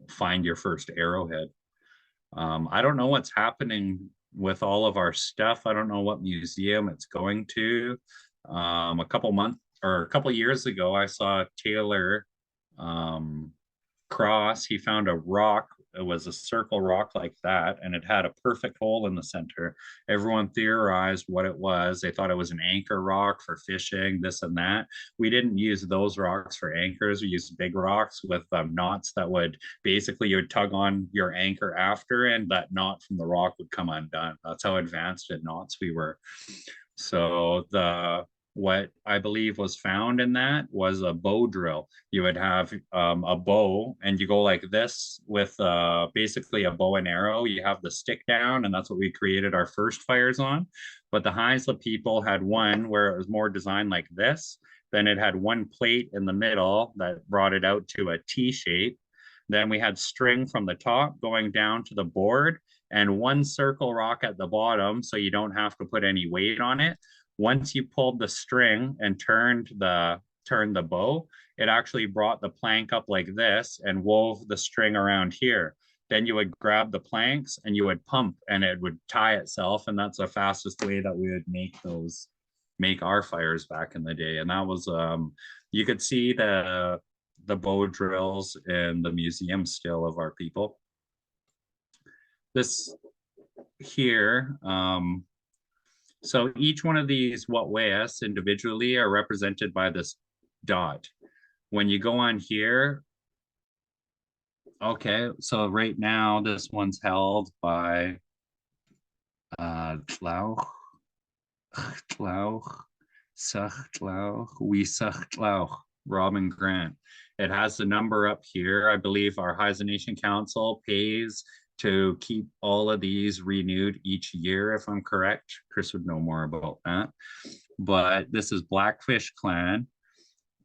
find your first arrowhead. I don't know what's happening with all of our stuff. I don't know what museum it's going to. A couple years ago, I saw Taylor Cross. He found a rock. It was a circle rock like that, and it had a perfect hole in the center. Everyone theorized what it was. They thought it was an anchor rock for fishing, this and that. We didn't use those rocks for anchors. We used big rocks with knots that would basically, you would tug on your anchor after, and that knot from the rock would come undone. That's how advanced in knots we were. So what I believe was found in that was a bow drill. You would have a bow and you go like this with basically a bow and arrow. You have the stick down, and that's what we created our first fires on. But the Haisla people had one where it was more designed like this. Then it had one plate in the middle that brought it out to a T shape. Then we had string from the top going down to the board and one circle rock at the bottom, so you don't have to put any weight on it. Once you pulled the string and turned the bow, it actually brought the plank up like this and wove the string around here. Then you would grab the planks and you would pump and it would tie itself. And that's the fastest way that we would make our fires back in the day. And that was you could see the bow drills in the museum still of our people. This here, so each one of these Watwayas individually are represented by this dot. When you go on here, okay, so right now this one's held by Tlauch, Robin Grant. It has the number up here. I believe our Haisla Nation Council pays to keep all of these renewed each year, if I'm correct. Chris would know more about that. But this is Blackfish Clan.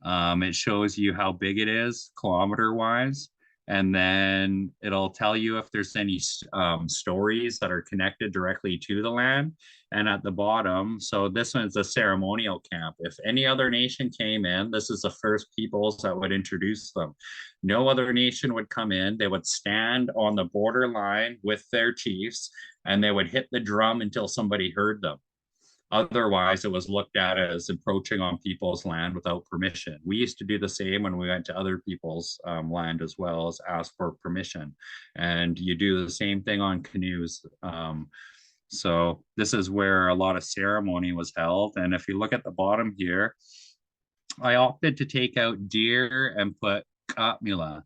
It shows you how big it is kilometer-wise. And then it'll tell you if there's any stories that are connected directly to the land. And at the bottom, so this one is a ceremonial camp. If any other nation came in, this is the first peoples that would introduce them. No other nation would come in. They would stand on the border line with their chiefs, and they would hit the drum until somebody heard them. Otherwise, it was looked at as encroaching on people's land without permission. We used to do the same when we went to other people's land as well, as ask for permission. And you do the same thing on canoes. So this is where a lot of ceremony was held. And if you look at the bottom here, I opted to take out deer and put Katmila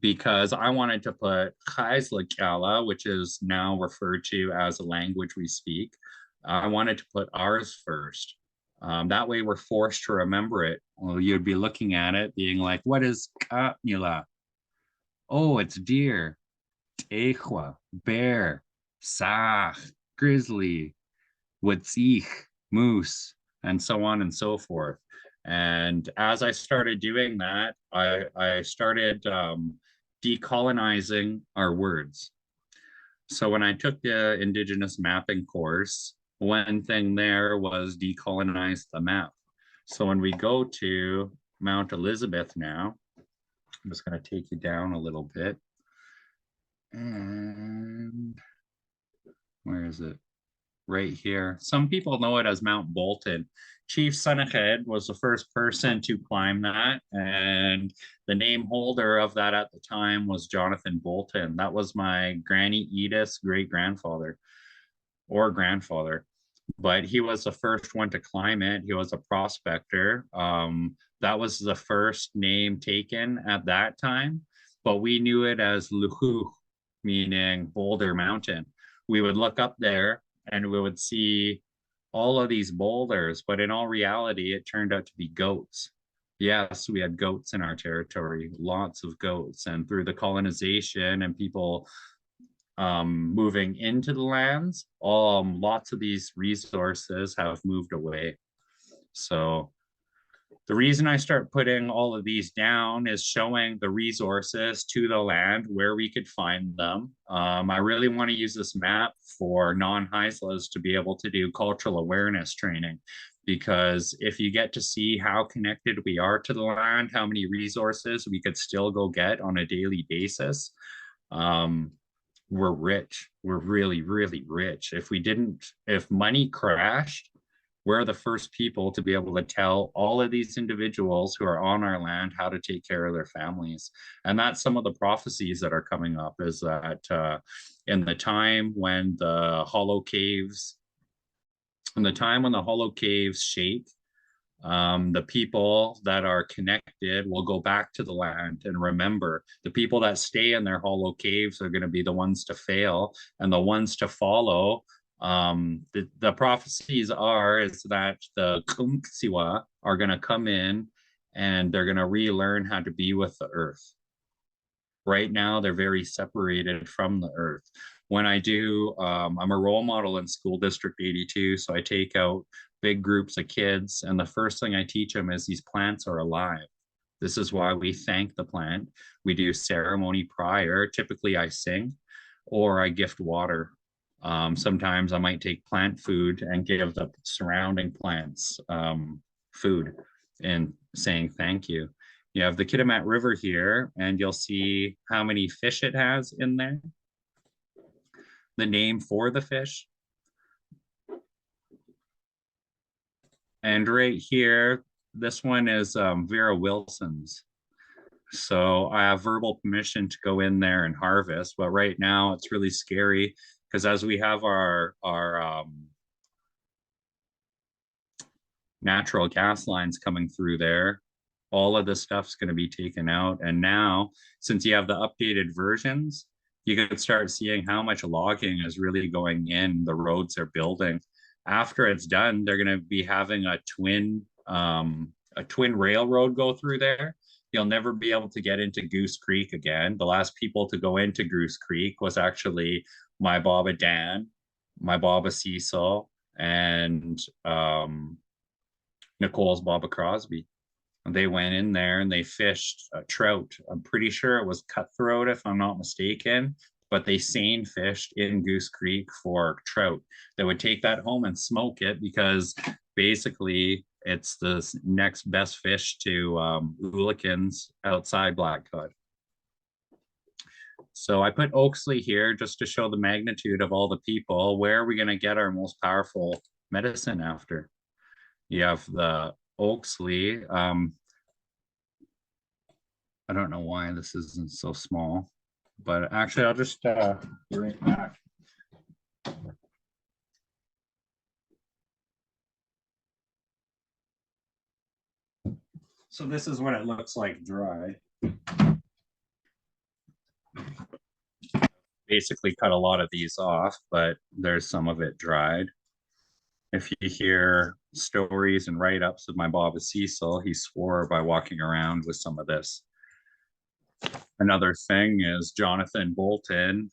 because I wanted to put Haisla Kala, which is now referred to as a language we speak. I wanted to put ours first. That way we're forced to remember it. Well, you'd be looking at it being like, what is Katmila? Oh, it's deer, tequa, bear, sach, grizzly, Wetzeech, moose, and so on and so forth. And as I started doing that, I started decolonizing our words. So when I took the Indigenous mapping course, one thing there was decolonize the map. So when we go to Mount Elizabeth now, I'm just going to take you down a little bit. And where is it? Right here. Some people know it as Mount Bolton. Chief Seneched was the first person to climb that, and the name holder of that at the time was Jonathan Bolton. That was my Granny Edith's great grandfather or grandfather, but he was the first one to climb it. He was a prospector. That was the first name taken at that time, but we knew it as Luhu, meaning Boulder Mountain. We would look up there and we would see all of these boulders, but in all reality, it turned out to be goats. Yes, we had goats in our territory, lots of goats. And through the colonization and people moving into the lands, lots of these resources have moved away. So the reason I start putting all of these down is showing the resources to the land where we could find them. I really want to use this map for non-Haislas to be able to do cultural awareness training, because if you get to see how connected we are to the land, how many resources we could still go get on a daily basis, we're rich. We're really, really rich. If money crashed, we're the first people to be able to tell all of these individuals who are on our land how to take care of their families. And that's some of the prophecies that are coming up, is that in the time when the hollow caves, shake, the people that are connected will go back to the land and remember. The people that stay in their hollow caves are going to be the ones to fail, and the ones to follow. The prophecies is that the Kumksiwa are going to come in and they're going to relearn how to be with the earth. Right now, they're very separated from the earth. When I'm a role model in School District 82, so I take out big groups of kids, and the first thing I teach them is these plants are alive. This is why we thank the plant. We do ceremony prior. Typically, I sing or I gift water. Sometimes I might take plant food and give the surrounding plants food and saying thank you. You have the Kitimat River here, and you'll see how many fish it has in there. The name for the fish. And right here, this one is Vera Wilson's. So I have verbal permission to go in there and harvest, but right now it's really scary because as we have our natural gas lines coming through there, all of this stuff's going to be taken out. And now, since you have the updated versions, you can start seeing how much logging is really going in. The roads are building. After it's done, they're going to be having a twin railroad go through there. You'll never be able to get into Goose Creek again. The last people to go into Goose Creek was actually my Baba Dan, my Baba Cecil, and Nicole's Baba Crosby. They went in there and they fished a trout. I'm pretty sure it was cutthroat, if I'm not mistaken, but they seine fished in Goose Creek for trout. They would take that home and smoke it because basically it's the next best fish to Oolikins outside Blackcud. So I put Oaksley here just to show the magnitude of all the people. Where are we going to get our most powerful medicine after? You have the Oaksley. I don't know why this isn't so small, but actually I'll just be right back. So this is what it looks like dry. Basically cut a lot of these off, but there's some of it dried. If you hear stories and write-ups of my Baba Cecil, he swore by walking around with some of this. Another thing is Jonathan Bolton,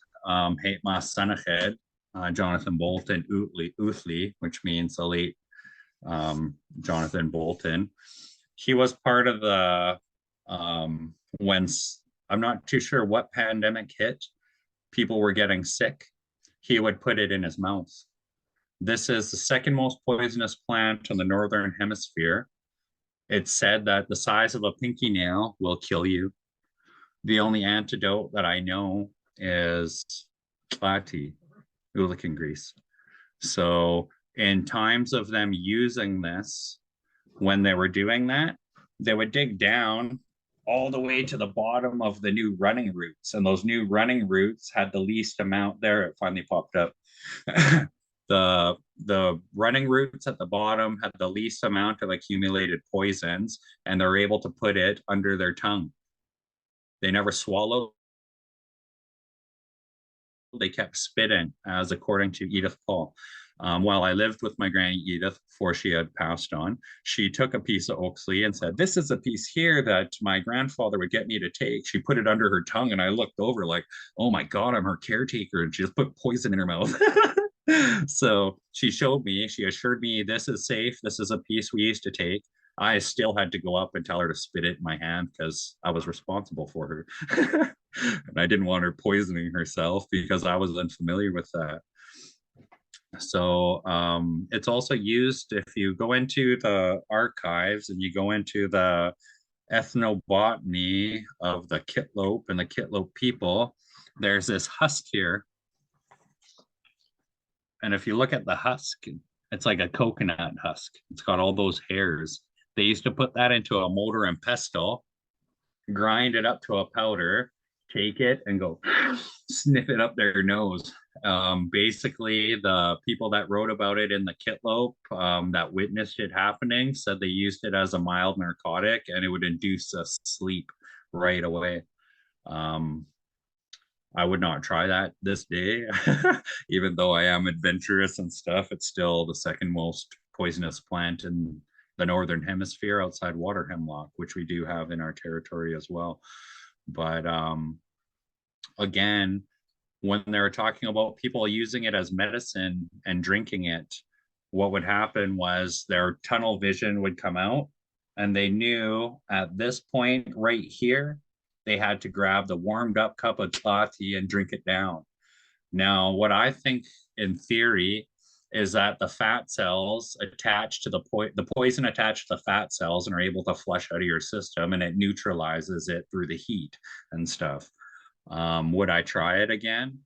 Hate Ma Seneched, Jonathan Bolton Uthli, which means the late Jonathan Bolton. He was part of the when I'm not too sure what pandemic hit, people were getting sick. He would put it in his mouth. This is the second most poisonous plant in the northern hemisphere. It's said that the size of a pinky nail will kill you. The only antidote that I know is tlati, ulican grease. So in times of them using this, when they were doing that, they would dig down all the way to the bottom of the new running routes. And those new running routes had the least amount there. It finally popped up. The running routes at the bottom had the least amount of accumulated poisons, and they're able to put it under their tongue. They never swallowed. They kept spitting, as according to Edith Paul. While I lived with my granny Edith before she had passed on, she took a piece of Oaksley and said, "This is a piece here that my grandfather would get me to take." She put it under her tongue, and I looked over like, "Oh my God, I'm her caretaker." And she just put poison in her mouth. So she showed me, she assured me, "This is safe. This is a piece we used to take." I still had to go up and tell her to spit it in my hand because I was responsible for her. And I didn't want her poisoning herself because I was unfamiliar with that. So it's also used if you go into the archives and you go into the ethnobotany of the Kitlope and the Kitlope people, there's this husk here. And if you look at the husk, it's like a coconut husk. It's got all those hairs. They used to put that into a mortar and pestle, grind it up to a powder, take it and go sniff it up their nose. Basically, the people that wrote about it in the Kitlope that witnessed it happening said they used it as a mild narcotic and it would induce a sleep right away. I would not try that this day. Even though I am adventurous and stuff, it's still the second most poisonous plant in the northern hemisphere outside water hemlock, which we do have in our territory as well. But again, when they were talking about people using it as medicine and drinking it, what would happen was their tunnel vision would come out, and they knew at this point right here, they had to grab the warmed up cup of tlati and drink it down. Now, what I think in theory is that the fat cells attached to the poison attached to the fat cells and are able to flush out of your system, and it neutralizes it through the heat and stuff. Would I try it again?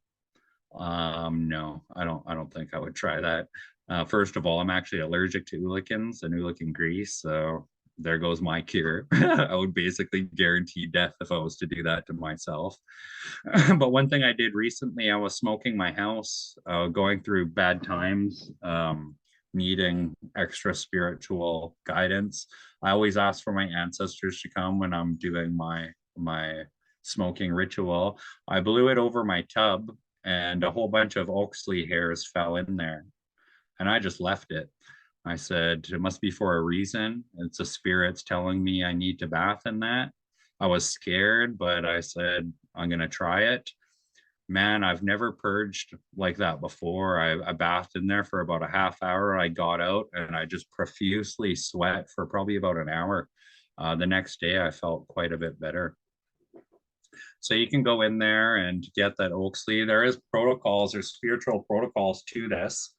No, I don't think I would try that. First of all, I'm actually allergic to ulicans and ulican grease, so there goes my cure. I would basically guarantee death if I was to do that to myself. But one thing I did recently, I was smoking my house, going through bad times, needing extra spiritual guidance. I always ask for my ancestors to come when I'm doing my smoking ritual. I blew it over my tub and a whole bunch of Oaksley hairs fell in there. And I just left it. I said, it must be for a reason. It's a spirit's telling me I need to bath in that. I was scared, but I said, I'm going to try it. Man, I've never purged like that before. I bathed in there for about a half hour. I got out and I just profusely sweat for probably about an hour. The next day, I felt quite a bit better. So you can go in there and get that Oaksley. There is protocols or spiritual protocols to this.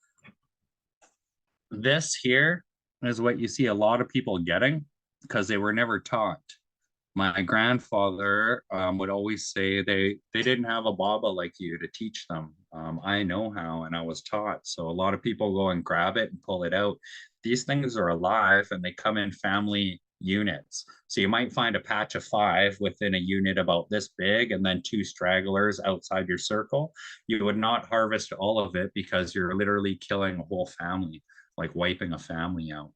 This here is what you see a lot of people getting because they were never taught. My grandfather would always say they didn't have a baba like you to teach them. I know how, and I was taught. So a lot of people go and grab it and pull it out. These things are alive, and they come in family units. So you might find a patch of 5 within a unit about this big, and then 2 stragglers outside your circle. You would not harvest all of it because you're literally killing a whole family, like wiping a family out.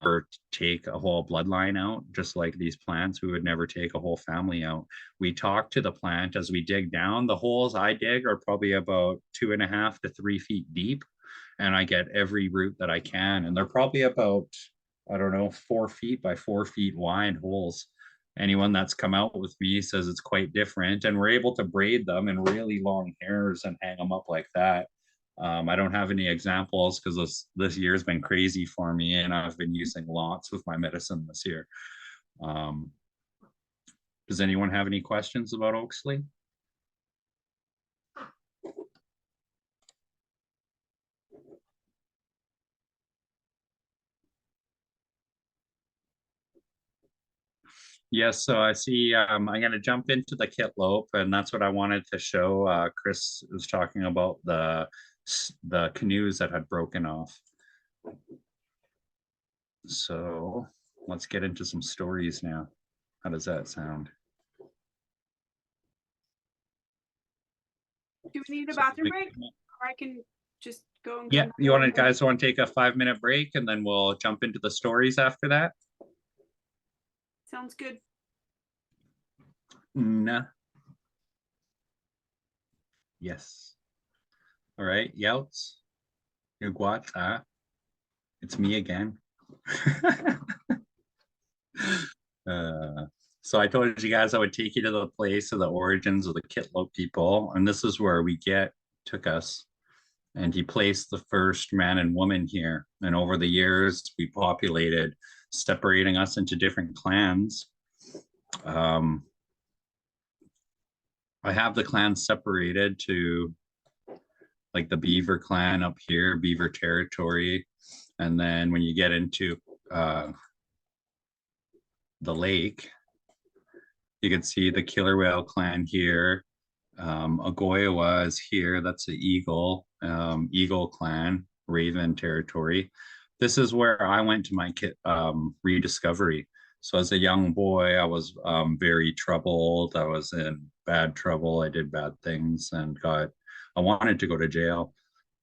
Or take a whole bloodline out, just like these plants, we would never take a whole family out. We talk to the plant as we dig down. The holes I dig are probably about 2.5 to 3 feet deep, and I get every root that I can. And they're probably about I don't know, 4 feet by 4 feet wide holes. Anyone that's come out with me says it's quite different, and we're able to braid them in really long hairs and hang them up like that. I don't have any examples because this year's been crazy for me, and I've been using lots with my medicine this year. Um, does anyone have any questions about Oaksley? Yes, so I see I'm going to jump into the kitlope, and that's what I wanted to show. Chris was talking about the canoes that had broken off. So let's get into some stories now. How does that sound? Do we need a So bathroom break? Or I can just go and yeah, come you back. guys want to take a 5-minute break, and then we'll jump into the stories after that? Sounds good. No. Yes. All right, Yelts. Iguata. It's me again. uh, so I told you guys I would take you to the place of the origins of the Kitlow people, and this is where took us. And he placed the first man and woman here. And over the years, we populated, separating us into different clans. I have the clans separated to like the Beaver clan up here, Beaver territory. And then when you get into the lake, you can see the Killer Whale clan here. Agoyawa is here. That's the Eagle clan, Raven territory. This is where I went to my rediscovery. So as a young boy, I was very troubled. I was in bad trouble. I did bad things and I wanted to go to jail.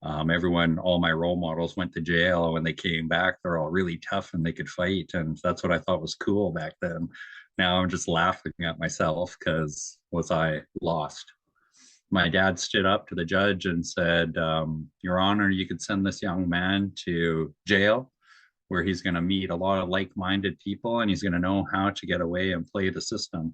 All my role models went to jail. When they came back, they're all really tough and they could fight. And that's what I thought was cool back then. Now I'm just laughing at myself because was I lost? My dad stood up to the judge and said, Your Honor, you could send this young man to jail where he's going to meet a lot of like-minded people and he's going to know how to get away and play the system.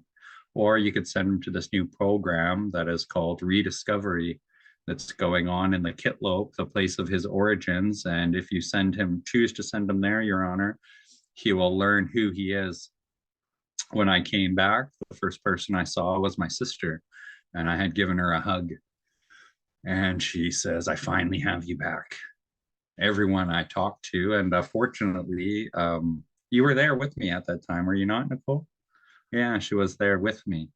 Or you could send him to this new program that is called Rediscovery that's going on in the Kitlope, the place of his origins. And if you choose to send him there, Your Honor, he will learn who he is. When I came back, the first person I saw was my sister, and I had given her a hug. And she says, I finally have you back. Everyone I talked to, and fortunately, you were there with me at that time, were you not, Nicole? Yeah, she was there with me.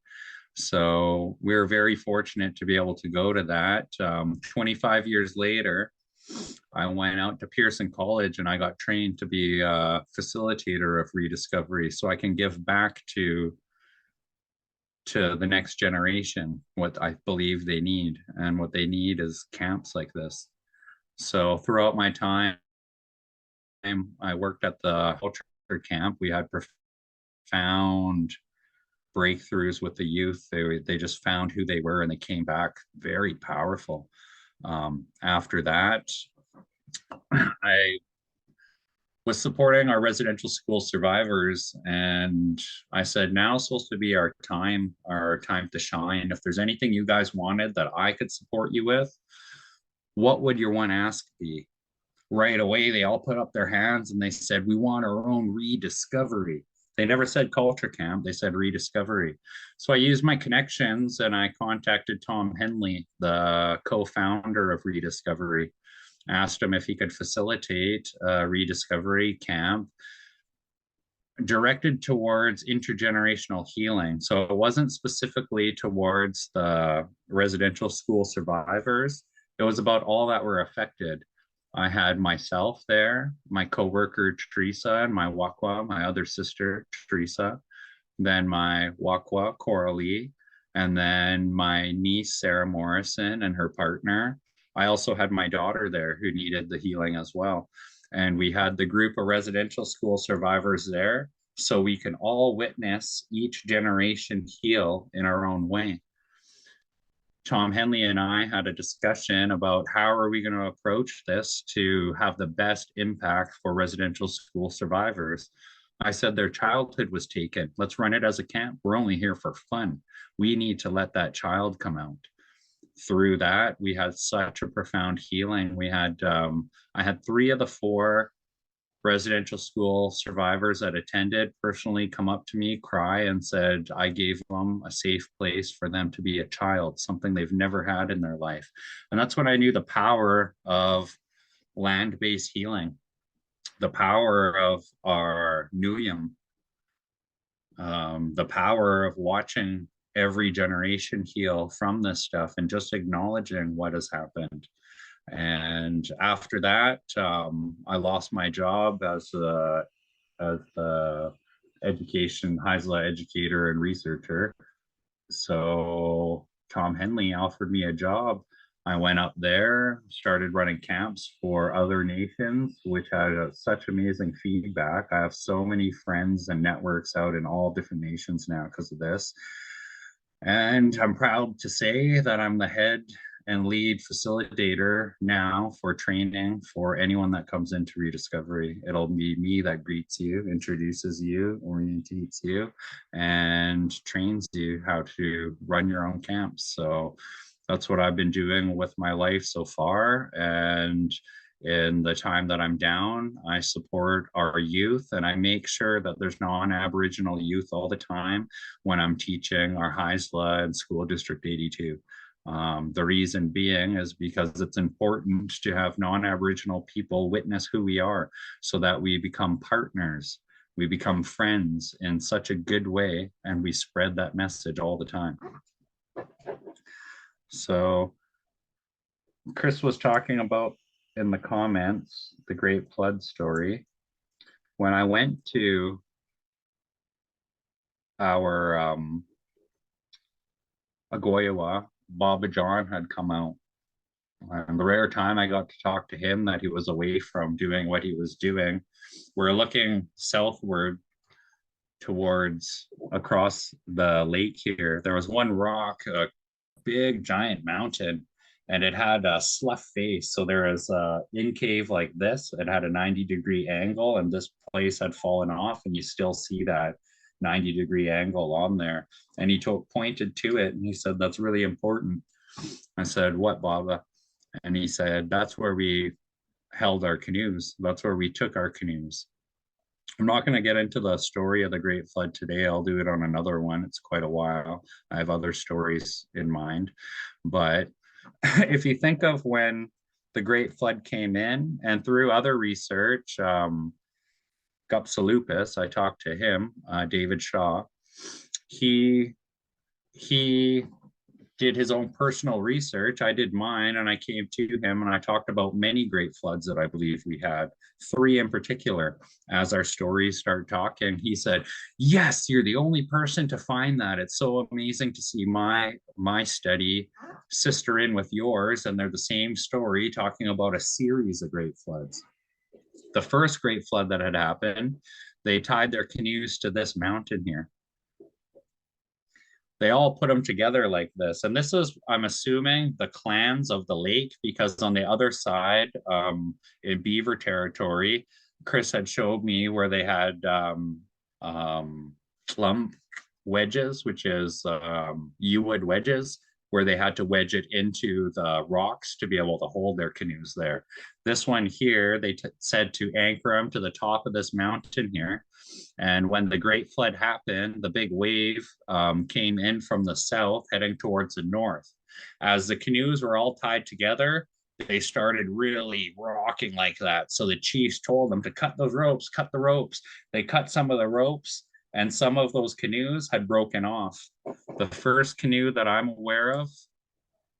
So we were very fortunate to be able to go to that. 25 years later, I went out to Pearson College and I got trained to be a facilitator of rediscovery so I can give back to the next generation what I believe they need. And what they need is camps like this. So throughout my time, I worked at the culture camp. We had profound breakthroughs with the youth. They just found who they were and they came back very powerful. After that, I was supporting our residential school survivors, and I said, now's supposed to be our time to shine. If there's anything you guys wanted that I could support you with, what would your one ask be? Right away, they all put up their hands and they said, we want our own rediscovery. They never said culture camp, they said rediscovery. So I used my connections and I contacted Tom Henley, the co-founder of Rediscovery, asked him if he could facilitate a rediscovery camp directed towards intergenerational healing. So it wasn't specifically towards the residential school survivors. It was about all that were affected. I had myself there, my coworker Teresa, and my Wakwa, my other sister Teresa, then my Wakwa Coralie, and then my niece Sarah Morrison and her partner. I also had my daughter there who needed the healing as well. And we had the group of residential school survivors there so we can all witness each generation heal in our own way. Tom Henley and I had a discussion about how are we going to approach this to have the best impact for residential school survivors. I said their childhood was taken. Let's run it as a camp. We're only here for fun. We need to let that child come out. Through that, we had such a profound healing. I had 3 of the 4 residential school survivors that attended personally come up to me, cry, and said, I gave them a safe place for them to be a child, something they've never had in their life. And that's when I knew the power of land-based healing, the power of our Nuyem, the power of watching every generation heal from this stuff and just acknowledging what has happened. And after that, I lost my job as the education Heisler educator and researcher. So Tom Henley offered me a job. I went up there, started running camps for other nations, which had such amazing feedback. I have so many friends and networks out in all different nations now because of this. And I'm proud to say that I'm the head and lead facilitator now for training for anyone that comes into Rediscovery. It'll be me that greets you, introduces you, orientates you, and trains you how to run your own camps. So that's what I've been doing with my life so far. And in the time that I'm down, I support our youth and I make sure that there's non-Aboriginal youth all the time when I'm teaching our Haisla and School District 82. The reason being is because it's important to have non-Aboriginal people witness who we are so that we become partners, we become friends in such a good way, and we spread that message all the time. So Chris was talking about in the comments, the Great Flood story. When I went to our Agoyawa, Baba John had come out. And the rare time I got to talk to him that he was away from doing what he was doing, we're looking southward towards across the lake here. There was one rock, a big giant mountain, and it had a slough face. So there was a in cave like this. It had a 90-degree angle, and this place had fallen off, and you still see that 90-degree angle on there. And he pointed to it, and he said, "That's really important." I said, "What, Baba?" And he said, "That's where we held our canoes. That's where we took our canoes." I'm not going to get into the story of the Great Flood today. I'll do it on another one. It's quite a while. I have other stories in mind. But if you think of when the Great Flood came in, and through other research, Gupsalupis, I talked to him, David Shaw, he did his own personal research. I did mine, and I came to him and I talked about many great floods that I believe we had, 3 in particular. As our stories start talking, he said, "Yes, you're the only person to find that. It's so amazing to see my study sister in with yours, and they're the same story, talking about a series of great floods." The first great flood that had happened, they tied their canoes to this mountain here. They all put them together like this. And this is, I'm assuming, the clans of the lake, because on the other side, in Beaver territory, Chris had showed me where they had plump wedges, which is U-wood wedges, where they had to wedge it into the rocks to be able to hold their canoes there. This one here, they said to anchor them to the top of this mountain here. And when the Great Flood happened, the big wave came in from the south, heading towards the north. As the canoes were all tied together, they started really rocking like that. So the chiefs told them to cut those ropes, cut the ropes. They cut some of the ropes, and some of those canoes had broken off. The first canoe that I'm aware of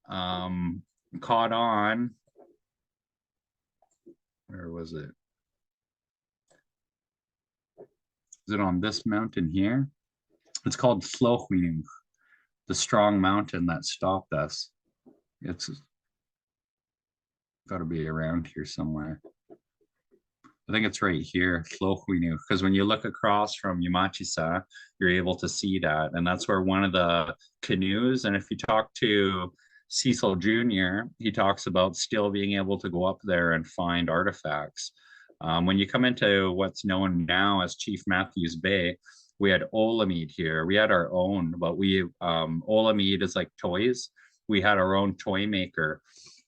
caught on, where was it? Is it on this mountain here? It's called Slochwinung, the strong mountain that stopped us. It's got to be around here somewhere. I think it's right here, Slochwinung, because when you look across from Yamachisa, you're able to see that. And that's where one of the canoes, and if you talk to Cecil Jr., he talks about still being able to go up there and find artifacts. When you come into what's known now as Chief Matthews Bay, we had Olamide here. We had our own, but Olamide is like toys. We had our own toy maker.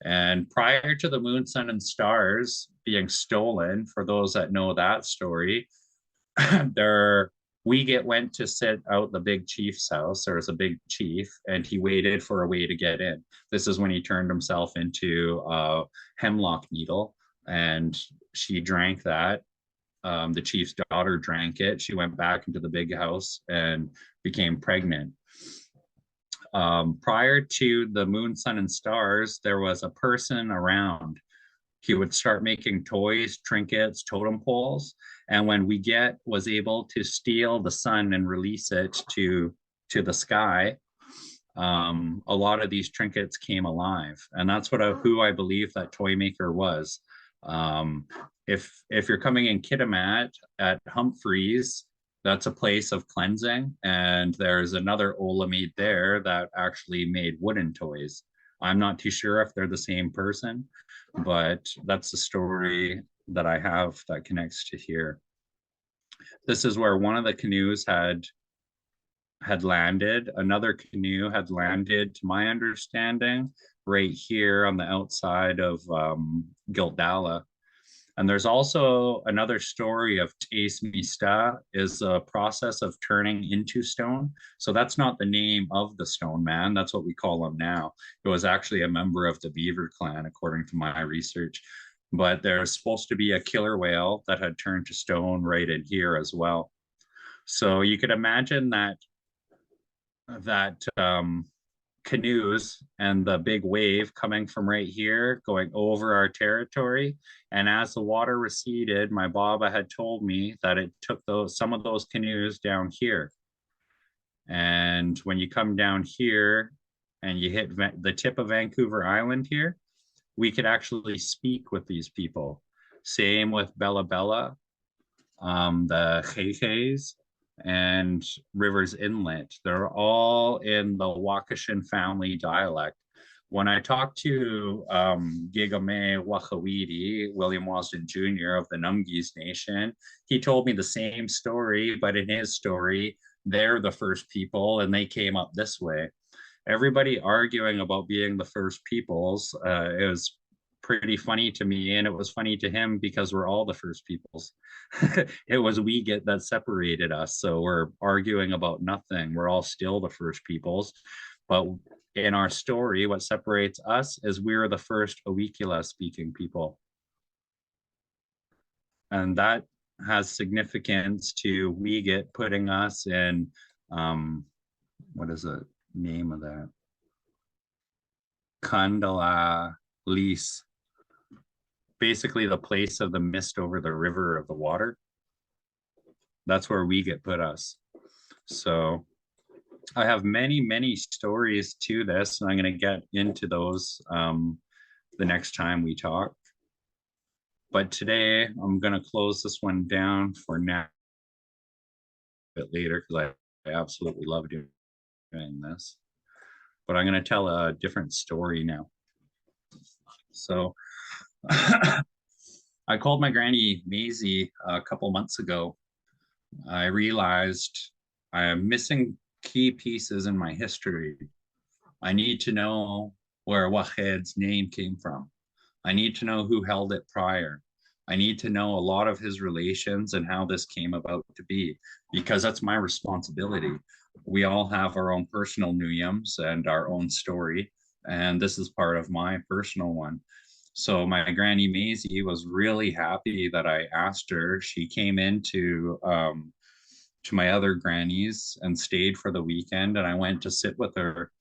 And prior to the Moon, Sun, and Stars being stolen, for those that know that story, there went to sit out the big chief's house. There was a big chief, and he waited for a way to get in. This is when he turned himself into a hemlock needle, and she drank that. The chief's daughter drank it. She went back into the big house and became pregnant. Prior to the Moon, Sun, and Stars, there was a person around. He would start making toys, trinkets, totem poles. And when was able to steal the sun and release it to the sky, a lot of these trinkets came alive. And that's who I believe that toy maker was. If you're coming in Kitimat at Humphreys, that's a place of cleansing. And there's another Olamide there that actually made wooden toys. I'm not too sure if they're the same person, but that's the story that I have that connects to here. This is where one of the canoes had landed. Another canoe had landed, to my understanding, right here on the outside of Gildala. And there's also another story of Tace Mista, is a process of turning into stone. So that's not the name of the stone man. That's what we call him now. It was actually a member of the Beaver clan, according to my research. But there's supposed to be a killer whale that had turned to stone right in here as well. So you could imagine that canoes and the big wave coming from right here going over our territory. And as the water receded, my Baba had told me that it took some of those canoes down here. And when you come down here and you hit the tip of Vancouver Island here, we could actually speak with these people. Same with Bella Bella, the Khekhes, and Rivers Inlet. They're all in the Wakashin family dialect. When I talked to Gigame Wakawiti, William Wasden Jr. of the Numgis Nation, he told me the same story, but in his story, they're the first people and they came up this way. Everybody arguing about being the first peoples. It was pretty funny to me, and it was funny to him because we're all the first peoples. It was that separated us, so we're arguing about nothing. We're all still the first peoples, but in our story, what separates us is we're the first Awikula speaking people, and that has significance to Weget putting us in what is the name of that? Kandala Lease, basically the place of the mist over the river of the water. That's where Weget put us. So I have many stories to this, and I'm going to get into those the next time we talk. But today I'm going to close this one down for now, a bit later, because I absolutely love doing this. But I'm going to tell a different story now. So I called my granny Maisie a couple months ago. I realized I am missing key pieces in my history. I need to know where Wahed's name came from. I need to know who held it prior. I need to know a lot of his relations and how this came about to be, because that's my responsibility. We all have our own personal Nuyems and our own story, and this is part of my personal one. So my granny Maisie was really happy that I asked her. She came into to my other grannies and stayed for the weekend, and I went to sit with her.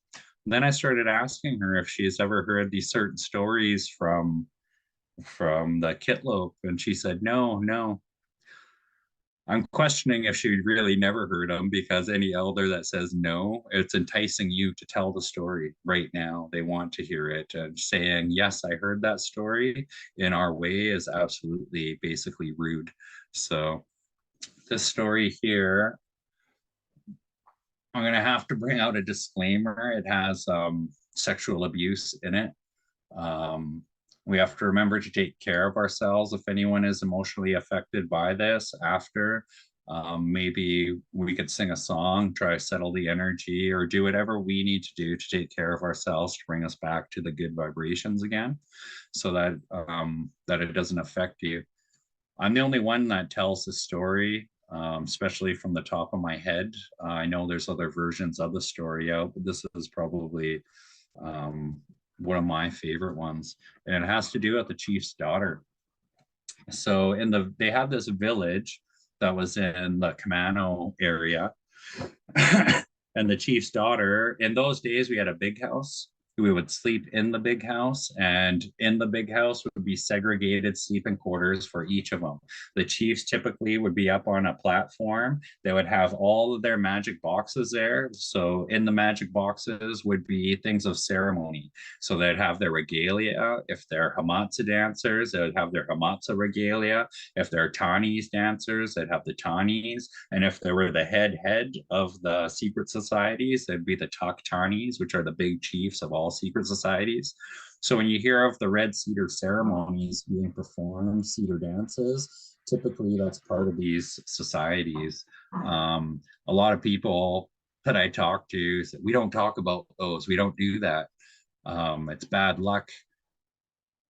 Then I started asking her if she's ever heard these certain stories from the Kitlope, and she said no. I'm questioning if she really never heard them, because any elder that says no, it's enticing you to tell the story right now. They want to hear it, and saying yes, I heard that story in our way is absolutely basically rude. So this story here, I'm going to have to bring out a disclaimer. It has sexual abuse in it. Um, we have to remember to take care of ourselves if anyone is emotionally affected by this after. Maybe we could sing a song, try to settle the energy, or do whatever we need to do to take care of ourselves to bring us back to the good vibrations again, so that that it doesn't affect you. I'm the only one that tells the story, especially from the top of my head. I know there's other versions of the story out, but this is probably um, one of my favorite ones, and it has to do with the chief's daughter. So they had this village that was in the Camano area, and the chief's daughter. In those days, we had a big house. We would sleep in the big house, and in the big house would be segregated sleeping quarters for each of them. The chiefs typically would be up on a platform. They would have all of their magic boxes there. So in the magic boxes would be things of ceremony. So they'd have their regalia. If they're Hamatsa dancers, they would have their Hamatsa regalia. If they're Tanis dancers, they'd have the Tanis. And if they were the head of the secret societies, they'd be the Taktanis, which are the big chiefs of all secret societies. So when you hear of the red cedar ceremonies being performed, cedar dances, typically that's part of these societies. A lot of people that I talk to say, we don't talk about those. We don't do that. It's bad luck.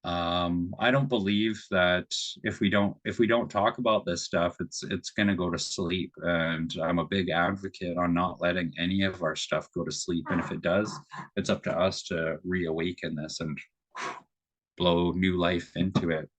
I don't believe that if we don't talk about this stuff, it's gonna go to sleep. And I'm a big advocate on not letting any of our stuff go to sleep. And if it does, it's up to us to reawaken this and blow new life into it.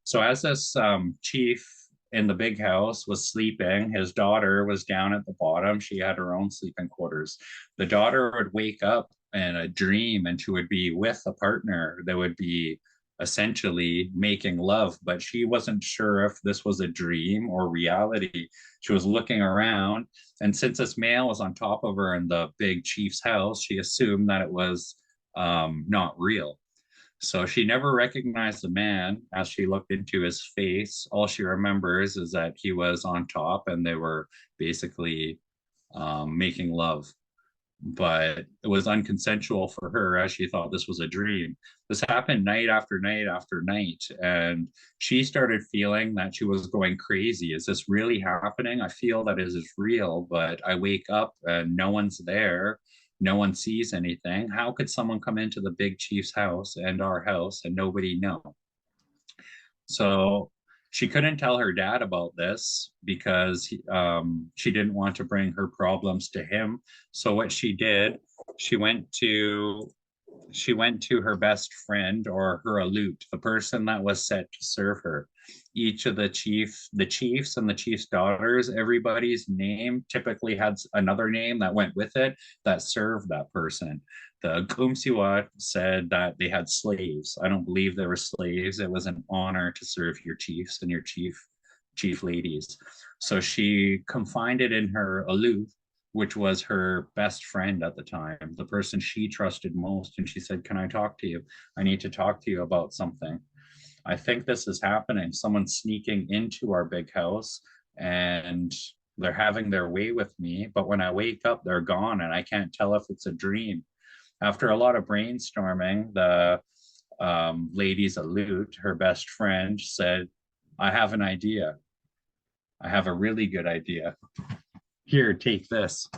So as this chief in the big house was sleeping, his daughter was down at the bottom. She had her own sleeping quarters. The daughter would wake up in a dream, and she would be with a partner that would be essentially making love, but she wasn't sure if this was a dream or reality. She was looking around, and since this male was on top of her in the big chief's house, she assumed that it was not real. So she never recognized the man as she looked into his face. All she remembers is that he was on top and they were basically making love. But it was unconsensual for her as she thought this was a dream. This happened night after night after night. And she started feeling that she was going crazy. Is this really happening? I feel that it is real, but I wake up and no one's there. No one sees anything. How could someone come into the big chief's house and our house and nobody know? So she couldn't tell her dad about this because she didn't want to bring her problems to him. So what she did, she went to she went to her best friend, or her alute, the person that was set to serve her. Each of the chiefs and the chief's daughters, everybody's name typically had another name that went with it that served that person. The Kumsiwa said that they had slaves. I don't believe they were slaves. It was an honor to serve your chiefs and your chief ladies. So she confided in her aloof, which was her best friend at the time, the person she trusted most. And she said, "Can I talk to you? I need to talk to you about something. I think this is happening. Someone's sneaking into our big house and they're having their way with me. But when I wake up, they're gone and I can't tell if it's a dream." After a lot of brainstorming, the lady's alute, her best friend, said, "I have an idea. I have a really good idea. Here, take this."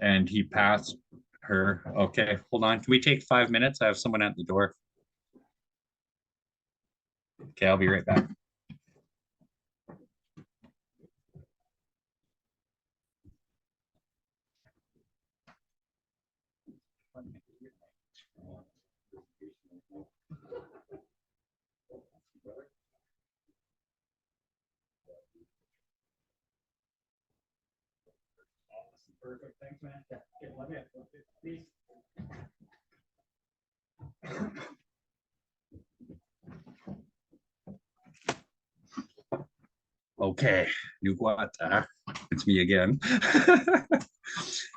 And he passed her. Okay, hold on. Can we take 5 minutes? I have someone at the door. Okay, I'll be right back. Perfect. Thanks, man. Yeah, let me please. Okay, Nuguata. It's me again.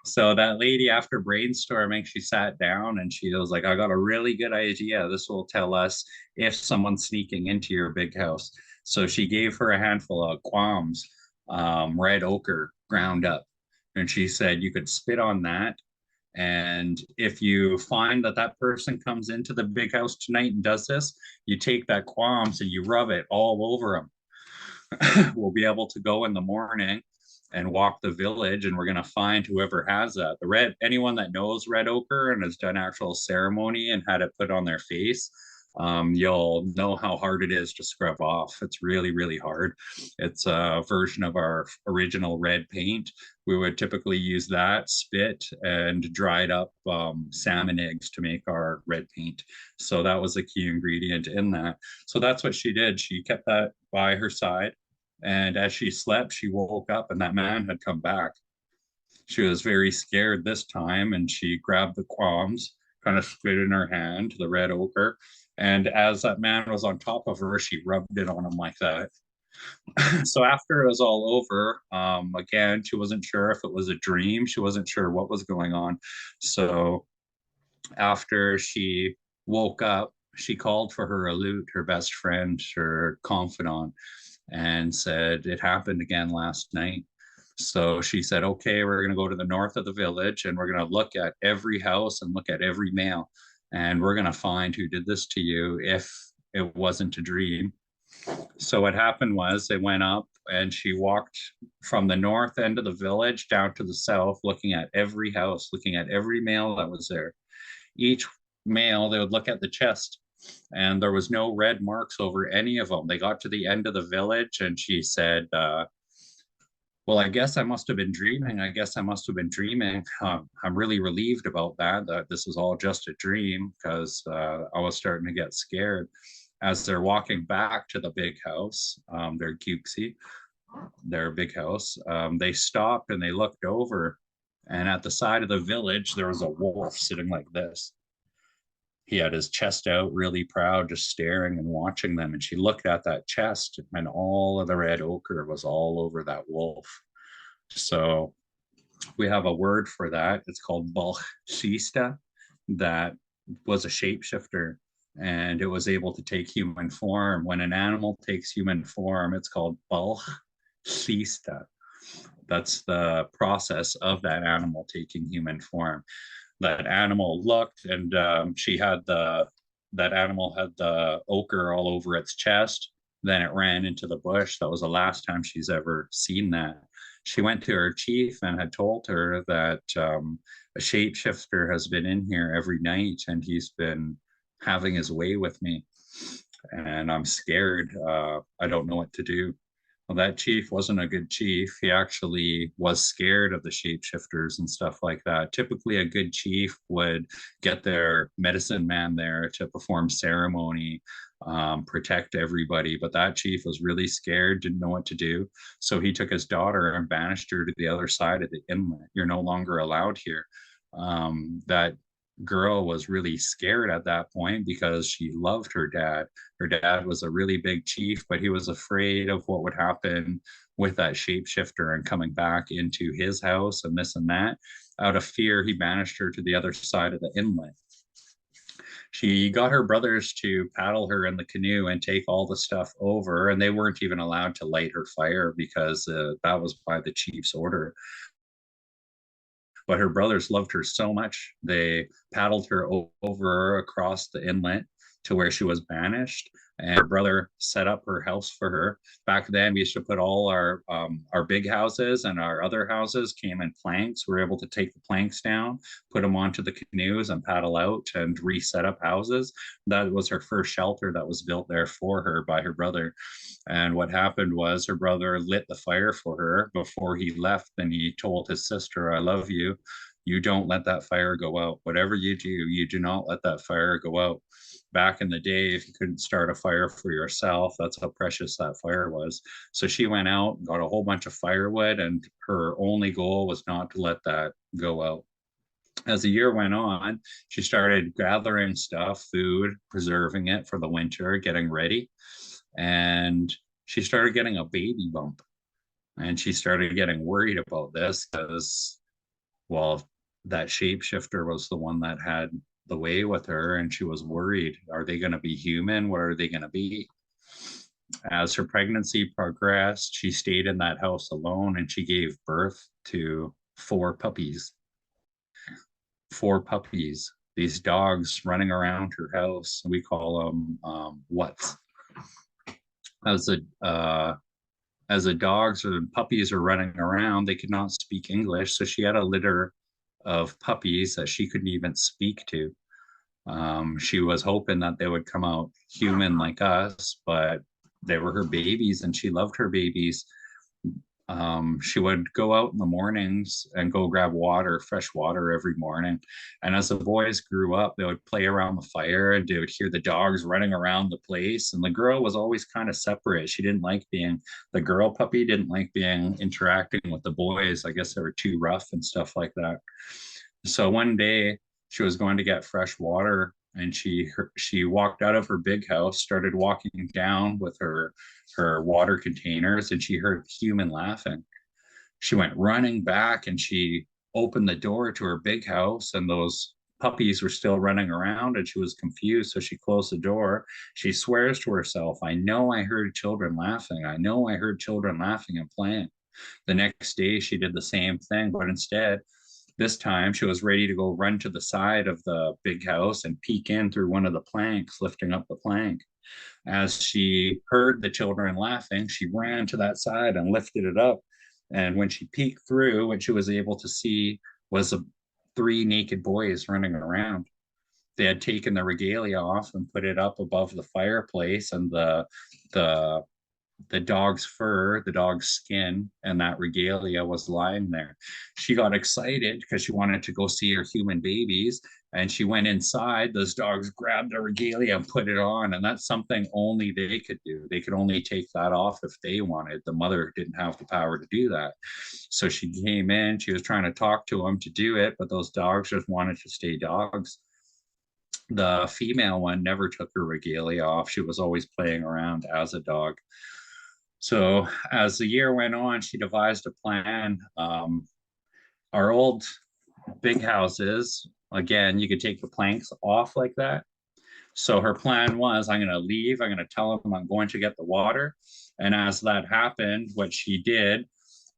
So that lady, after brainstorming, she sat down and she was like, "I got a really good idea. This will tell us if someone's sneaking into your big house." So she gave her a handful of qualms, red ochre ground up. And she said, "You could spit on that And if you find that that person comes into the big house tonight and does this, you take that qualms and you rub it all over them. We'll be able to go in the morning and walk the village, and we're going to find whoever has that. The red, anyone that knows red ochre and has done actual ceremony and had it put on their face, you'll know how hard it is to scrub off. It's really, really hard. It's a version of our original red paint. We would typically use that, spit, and dried up salmon eggs to make our red paint. So that was a key ingredient in that. So that's what she did. She kept that by her side. And as she slept, she woke up and that man had come back. She was very scared this time, and she grabbed the qualms, kind of spit in her hand, the red ochre. And as that man was on top of her, she rubbed it on him like that. So after it was all over, again, she wasn't sure if it was a dream. She wasn't sure what was going on. So after she woke up, she called for her Aleut, her best friend, her confidant, and said, it happened again last night. So she said, okay, we're going to go to the north of the village and we're going to look at every house and look at every male. And we're going to find who did this to you if it wasn't a dream. So what happened was they went up and she walked from the north end of the village down to the south, looking at every house, looking at every male that was there. Each male, they would look at the chest and there was no red marks over any of them. They got to the end of the village and she said, well, I guess I must have been dreaming. I guess I must have been dreaming. I'm really relieved about that, that this was all just a dream, because I was starting to get scared. As they're walking back to the big house, their cutesy, their big house, they stopped and they looked over. And at the side of the village, there was a wolf sitting like this. He had his chest out, really proud, just staring and watching them. And she looked at that chest, and all of the red ochre was all over that wolf. So we have a word for that. It's called balchista. That was a shapeshifter, and it was able to take human form. When an animal takes human form, it's called balchista. That's the process of that animal taking human form. That animal looked, and she had that animal had the ochre all over its chest. Then it ran into the bush. That was the last time she's ever seen that. She went to her chief and had told her that a shapeshifter has been in here every night and he's been having his way with me. And I'm scared. I don't know what to do. Well, that chief wasn't a good chief. He actually was scared of the shapeshifters and stuff like that. Typically, a good chief would get their medicine man there to perform ceremony, protect everybody. But that chief was really scared, didn't know what to do. So he took his daughter and banished her to the other side of the inlet. You're no longer allowed here. That girl was really scared at that point because she loved her dad. Her dad was a really big chief, but he was afraid of what would happen with that shapeshifter and coming back into his house and this and that. Out of fear, he banished her to the other side of the inlet. She got her brothers to paddle her in the canoe and take all the stuff over, and they weren't even allowed to light her fire because that was by the chief's order. But her brothers loved her so much, they paddled her over across the inlet to where she was banished. And her brother set up her house for her. Back then, we used to put all our big houses and our other houses came in planks. We were able to take the planks down, put them onto the canoes, and paddle out and reset up houses. That was her first shelter that was built there for her by her brother. And what happened was her brother lit the fire for her before he left, and he told his sister, I love you. You don't let that fire go out. Whatever you do, you do not let that fire go out. Back in the day, if you couldn't start a fire for yourself, that's how precious that fire was. So she went out, got a whole bunch of firewood, and her only goal was not to let that go out. As the year went on, she started gathering stuff, food, preserving it for the winter, getting ready. And she started getting a baby bump. And she started getting worried about this because, well, that shapeshifter was the one that had the way with her. And she was worried, are they going to be human? What are they going to be? As her pregnancy progressed, she stayed in that house alone and she gave birth to 4 puppies. 4 puppies, these dogs running around her house. We call them what's as a as the dogs or puppies are running around, they could not speak English, so she had a litter of puppies that she couldn't even speak to. She was hoping that they would come out human like us, but they were her babies and she loved her babies. She would go out in the mornings and go grab water, fresh water every morning. And as the boys grew up, they would play around the fire and they would hear the dogs running around the place. And the girl was always kind of separate. She didn't like being the girl puppy, didn't like being interacting with the boys. I guess they were too rough and stuff like that. So one day she was going to get fresh water and she walked out of her big house, started walking down with her water containers, and she heard human laughing. She went running back and she opened the door to her big house, and those puppies were still running around, and she was confused. So she closed the door. She swears to herself, I know I heard children laughing. I know I heard children laughing and playing. The next day, she did the same thing, but instead, this time she was ready to go run to the side of the big house and peek in through one of the planks, lifting up the plank. As she heard the children laughing, she ran to that side and lifted it up. And when she peeked through, what she was able to see was 3 naked boys running around. They had taken the regalia off and put it up above the fireplace, and the the dog's fur, the dog's skin, and that regalia was lying there. She got excited because she wanted to go see her human babies. And she went inside. Those dogs grabbed the regalia and put it on. And that's something only they could do. They could only take that off if they wanted. The mother didn't have the power to do that. So she came in. She was trying to talk to them to do it, but those dogs just wanted to stay dogs. The female one never took her regalia off. She was always playing around as a dog. So as the year went on, she devised a plan. Our old big houses, again, you could take the planks off like that. So her plan was, I'm going to leave. I'm going to tell them I'm going to get the water. And as that happened, what she did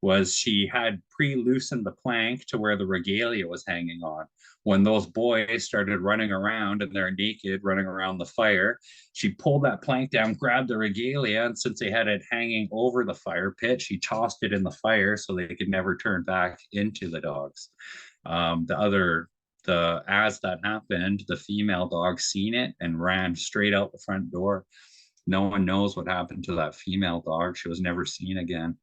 was she had pre-loosened the plank to where the regalia was hanging on. When those boys started running around and they're naked, running around the fire, she pulled that plank down, grabbed the regalia, and since they had it hanging over the fire pit, she tossed it in the fire so they could never turn back into the dogs. As that happened, the female dog seen it and ran straight out the front door. No one knows what happened to that female dog. She was never seen again.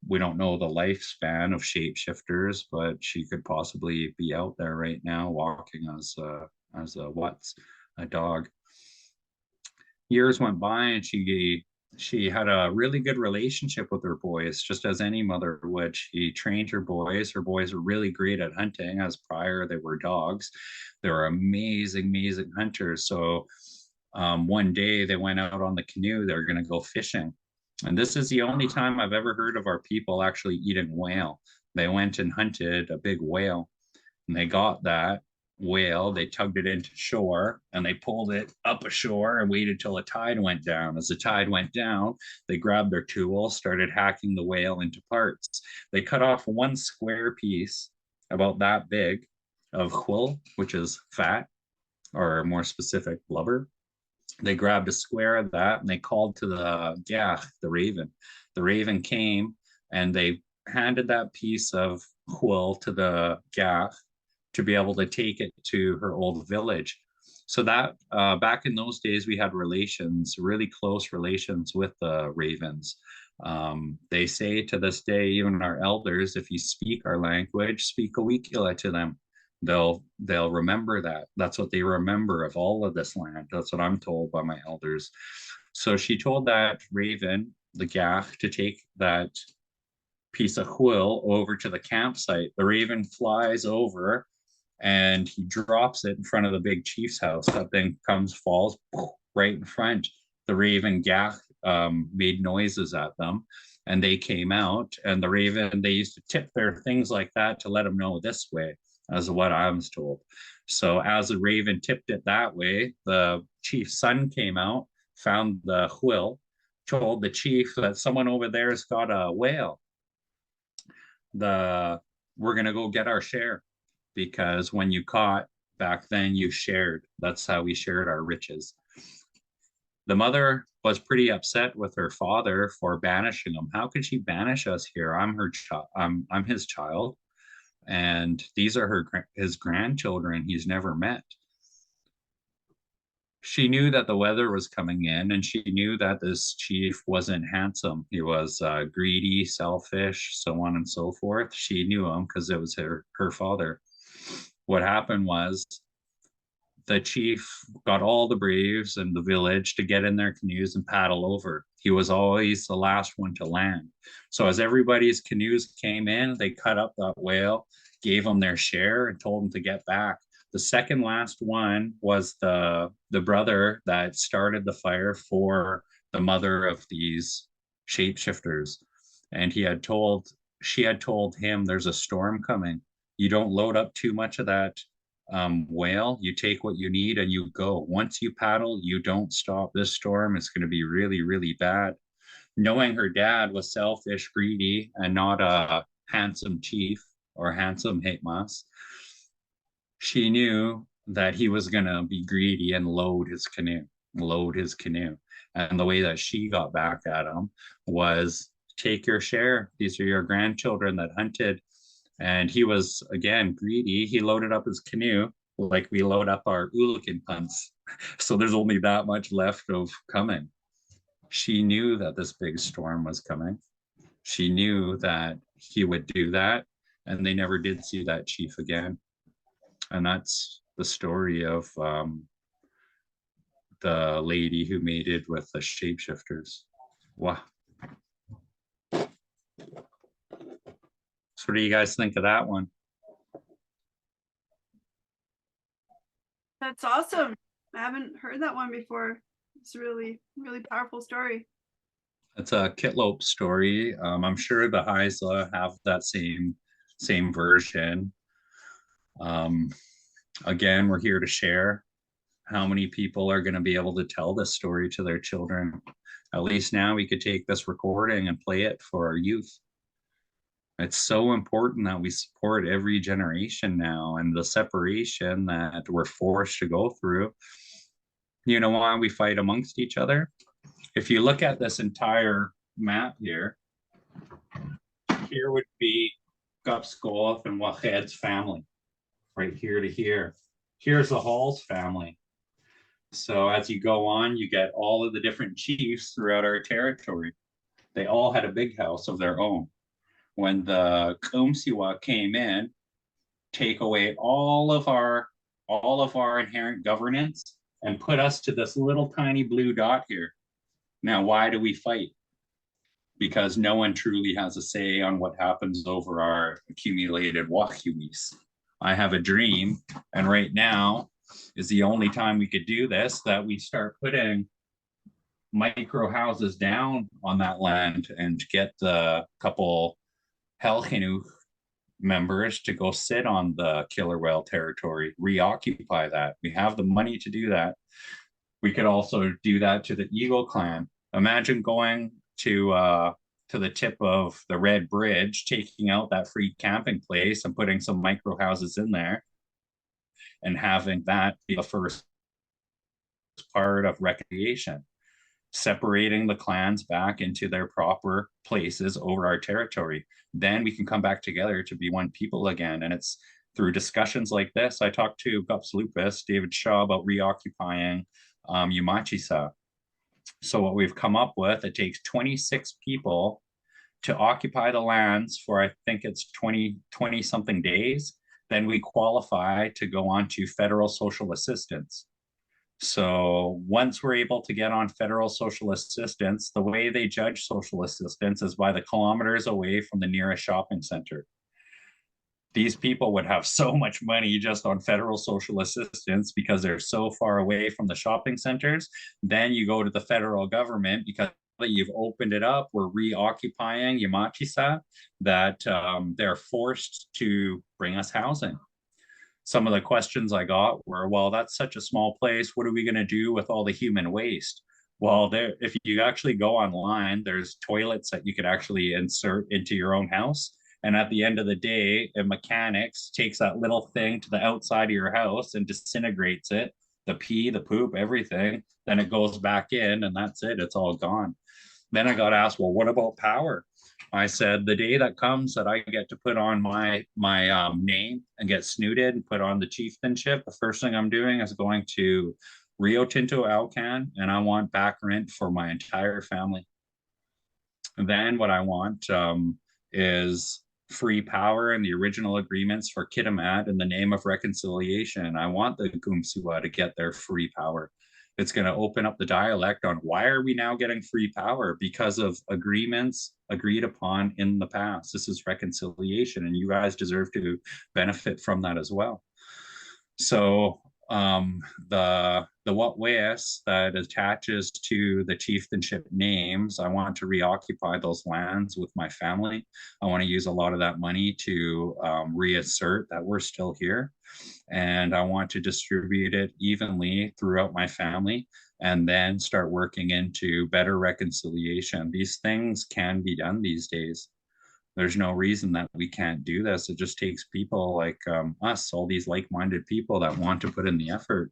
We don't know the lifespan of shapeshifters, but she could possibly be out there right now walking as a dog. Years went by and she had a really good relationship with her boys, just as any mother would. She trained her boys. Her boys were really great at hunting, as prior they were dogs. They were amazing, amazing hunters. So one day they went out on the canoe. They were going to go fishing. And this is the only time I've ever heard of our people actually eating whale. They went and hunted a big whale, and they got that whale, they tugged it into shore, and they pulled it up ashore and waited till the tide went down. As the tide went down, they grabbed their tool, started hacking the whale into parts. They cut off one square piece about that big of quill, which is fat, or more specific, blubber. They grabbed a square of that and they called to the raven. The raven came and they handed that piece of quill to the gaff to be able to take it to her old village. So that back in those days, we had relations, really close relations with the ravens. They say to this day, even our elders, if you speak our language, speak Awikula to them. They'll remember that. That's what they remember of all of this land. That's what I'm told by my elders. So she told that raven, the gaff, to take that piece of quill over to the campsite. The raven flies over and he drops it in front of the big chief's house. That thing falls right in front. The raven gaff made noises at them, and they came out. And the raven, they used to tip their things like that to let them know this way, as what I was told. So as the raven tipped it that way, the chief's son came out, found the quill, told the chief that someone over there's got a whale. We're gonna go get our share. because when you caught back then, you shared. That's how we shared our riches. The mother was pretty upset with her father for banishing him. How could she banish us here? I'm her child. I'm his child, and these are his grandchildren he's never met. She knew that the weather was coming in, and she knew that this chief wasn't handsome. He was greedy, selfish, so on and so forth. She knew him because it was her father. What happened was the chief got all the braves in the village to get in their canoes and paddle over. He was always the last one to land. So as everybody's canoes came in, they cut up that whale, gave them their share, and told them to get back. The second last one was the brother that started the fire for the mother of these shapeshifters. And she had told him there's a storm coming. You don't load up too much of that whale. You take what you need and you go. Once you paddle, you don't stop. This storm is going to be really, really bad. Knowing her dad was selfish, greedy, and not a handsome chief or handsome Hatemas, she knew that he was going to be greedy and load his canoe. And the way that she got back at him was take your share. These are your grandchildren that hunted. And he was, again, greedy. He loaded up his canoe like we load up our Ulukin punts. So there's only that much left of coming. She knew that this big storm was coming. She knew that he would do that. And they never did see that chief again. And that's the story of the lady who mated with the shapeshifters. Wow. So what do you guys think of that one? That's awesome. I haven't heard that one before. It's a really, really powerful story. It's a Kitlope story. I'm sure the Haisla have that same version. Again, we're here to share. How many people are going to be able to tell this story to their children? At least now we could take this recording and play it for our youth. It's so important that we support every generation now, and the separation that we're forced to go through. You know why we fight amongst each other? If you look at this entire map here, here would be Gupskolth and Wached's family, right here to here. Here's the Hall's family. So as you go on, you get all of the different chiefs throughout our territory. They all had a big house of their own. When the Kumsiwa came in, take away all of our inherent governance and put us to this little tiny blue dot here. Now, why do we fight? Because no one truly has a say on what happens over our accumulated wakiwis. I have a dream, and right now is the only time we could do this, that we start putting micro houses down on that land and get the couple Helchinu members to go sit on the killer whale territory, reoccupy that. We have the money to do that. We could also do that to the Eagle clan. Imagine going to the tip of the Red Bridge, taking out that free camping place and putting some micro houses in there, and having that be the first part of recreation, separating the clans back into their proper places over our territory. Then we can come back together to be one people again. And it's through discussions like this. I talked to Gups Lupus, David Shaw, about reoccupying Yamachisa. So what we've come up with, it takes 26 people to occupy the lands for, I think it's 20 something days. Then we qualify to go on to federal social assistance. So once we're able to get on federal social assistance, the way they judge social assistance is by the kilometers away from the nearest shopping center. These people would have so much money just on federal social assistance because they're so far away from the shopping centers. Then you go to the federal government because you've opened it up, we're reoccupying Yamachisa, that they're forced to bring us housing. Some of the questions I got were, well, that's such a small place. What are we going to do with all the human waste? Well, if you actually go online, there's toilets that you could actually insert into your own house. And at the end of the day, a mechanics takes that little thing to the outside of your house and disintegrates it, the pee, the poop, everything. Then it goes back in and that's it. It's all gone. Then I got asked, well, what about power? I said, the day that comes that I get to put on my name and get snooted and put on the chieftainship, the first thing I'm doing is going to Rio Tinto Alcan, and I want back rent for my entire family. And then what I want is free power and the original agreements for Kitimat in the name of reconciliation. I want the Gumsua to get their free power. It's going to open up the dialect on why are we now getting free power? Because of agreements agreed upon in the past. This is reconciliation, and you guys deserve to benefit from that as well. So the what ways that attaches to the chieftainship names, I want to reoccupy those lands with my family. I want to use a lot of that money to reassert that we're still here, and I want to distribute it evenly throughout my family, and then start working into better reconciliation. These things can be done these days. There's no reason that we can't do this. It just takes people like us, all these like-minded people that want to put in the effort.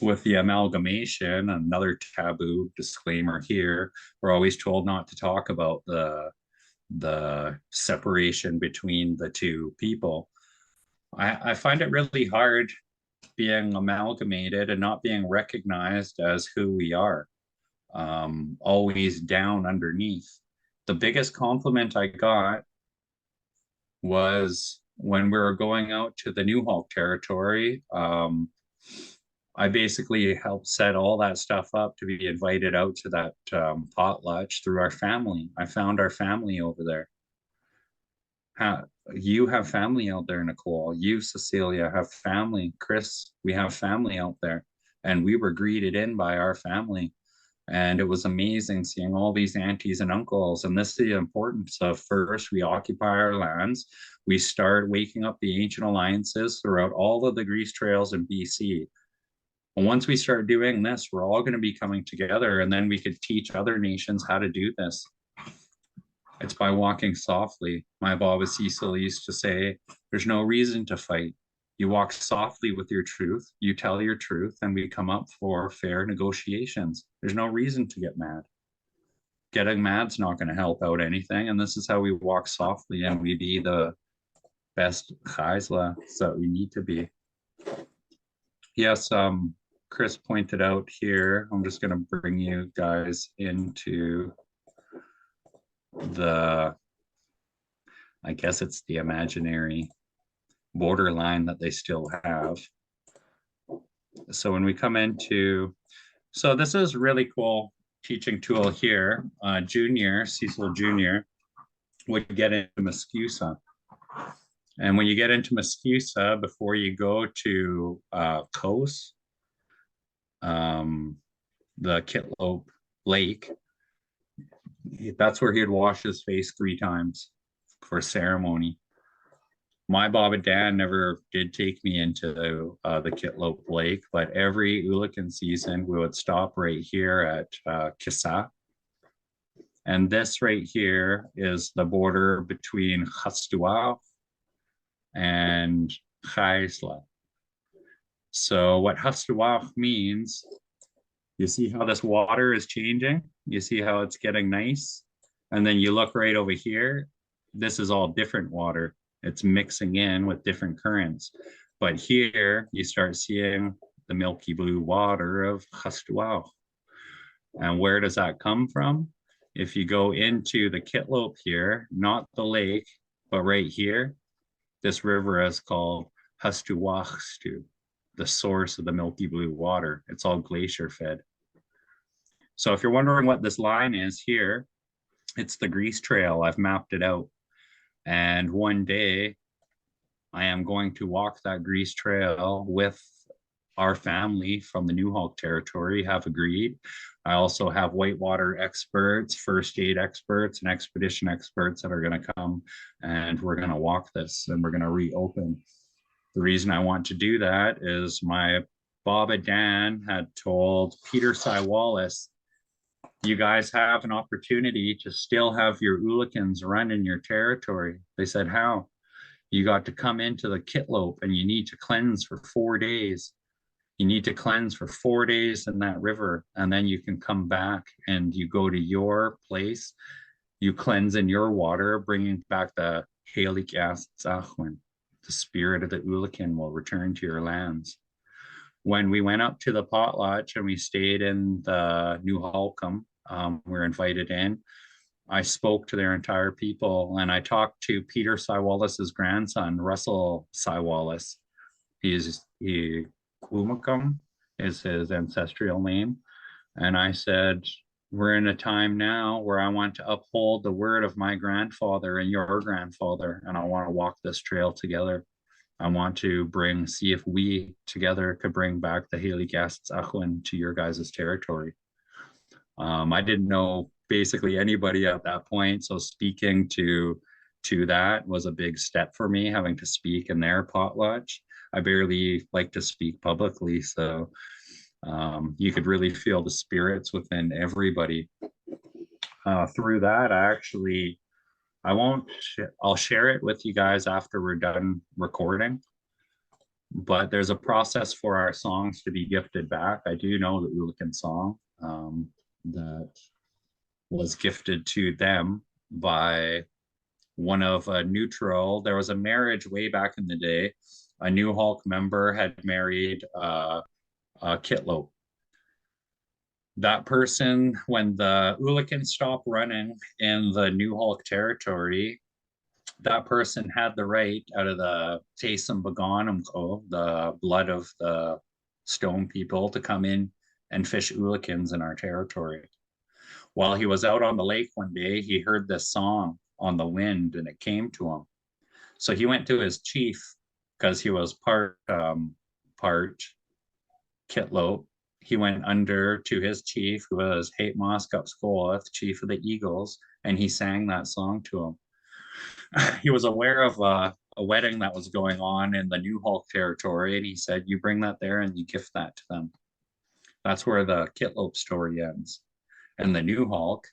With the amalgamation, another taboo disclaimer here, we're always told not to talk about the separation between the two people. I find it really hard being amalgamated and not being recognized as who we are, always down underneath. The biggest compliment I got was when we were going out to the New Hulk territory. I basically helped set all that stuff up to be invited out to that potluck through our family. I found our family over there. You have family out there, Nicole. You, Cecilia, have family. Chris, we have family out there. And we were greeted in by our family. And it was amazing seeing all these aunties and uncles. And this is the importance of first, we occupy our lands. We start waking up the ancient alliances throughout all of the grease trails in BC. And once we start doing this, we're all going to be coming together. And then we could teach other nations how to do this. It's by walking softly. My Baba Cecil used to say, there's no reason to fight. You walk softly with your truth, you tell your truth, and we come up for fair negotiations. There's no reason to get mad. Getting mad's not going to help out anything, and this is how we walk softly and we be the best Chaisla that we need to be. Yes, Chris pointed out here, I'm just going to bring you guys into the, I guess it's the imaginary borderline that they still have. So when we come into, so this is really cool teaching tool here. Junior, Cecil Junior, would get into Muscusa. And when you get into Muscusa, before you go to Coast, the Kitlope Lake, that's where he'd wash his face 3 times for ceremony. My Baba Dan never did take me into the Kitlope Lake, but every Ulican season we would stop right here at Kisa. And this right here is the border between Chastuau and Chaisla. So what Chastuau means, you see how this water is changing? You see how it's getting nice? And then you look right over here, this is all different water. It's mixing in with different currents. But here you start seeing the milky blue water of Chastuau. And where does that come from? If you go into the Kitlope here, not the lake, but right here, this river is called Hastuwachstu, the source of the milky blue water. It's all glacier fed. So if you're wondering what this line is here, it's the grease trail. I've mapped it out. And one day I am going to walk that grease trail with our family from the New Hulk territory have agreed. I also have whitewater experts, first aid experts, and expedition experts that are going to come, and we're going to walk this and we're going to reopen. The reason I want to do that is my Baba Dan had told Peter Cy Wallace you guys have an opportunity to still have your Ulikans run in your territory. They said, how? You got to come into the Kitlope and you need to cleanse for 4 days. You need to cleanse for 4 days in that river, and then you can come back and you go to your place. You cleanse in your water, bringing back the Halik Zachwin. The spirit of the Ulikan will return to your lands. When we went up to the potlatch and we stayed in the New Holcomb, we were invited in. I spoke to their entire people, and I talked to Peter Sywallis's grandson, Russell Sywallis. He Kumakum is his ancestral name. And I said, we're in a time now where I want to uphold the word of my grandfather and your grandfather, and I want to walk this trail together. I want to see if we together could bring back the Haley Gasts Achwin to your guys' territory. I didn't know basically anybody at that point, so speaking to that was a big step for me, having to speak in their potlatch. I barely like to speak publicly, so you could really feel the spirits within everybody. Through that, I won't, I'll share it with you guys after we're done recording, but there's a process for our songs to be gifted back. I do know the Ulikan song that was gifted to them by one of a neutral. There was a marriage way back in the day. A New Hulk member had married a Kitlope. That person, when the Ulikan stopped running in the New Hulk territory, that person had the right out of the Taysom Baganumko, the blood of the stone people, to come in and fish Ulikans in our territory. While he was out on the lake one day, he heard this song on the wind and it came to him. So he went to his chief, because he was part Kitlope. He went under to his chief, who was Hate Moskupskoloth, chief of the Eagles, and he sang that song to him. He was aware of a wedding that was going on in the New Hulk territory, and he said, you bring that there and you gift that to them. That's where the Kitlope story ends. And the New Hulk,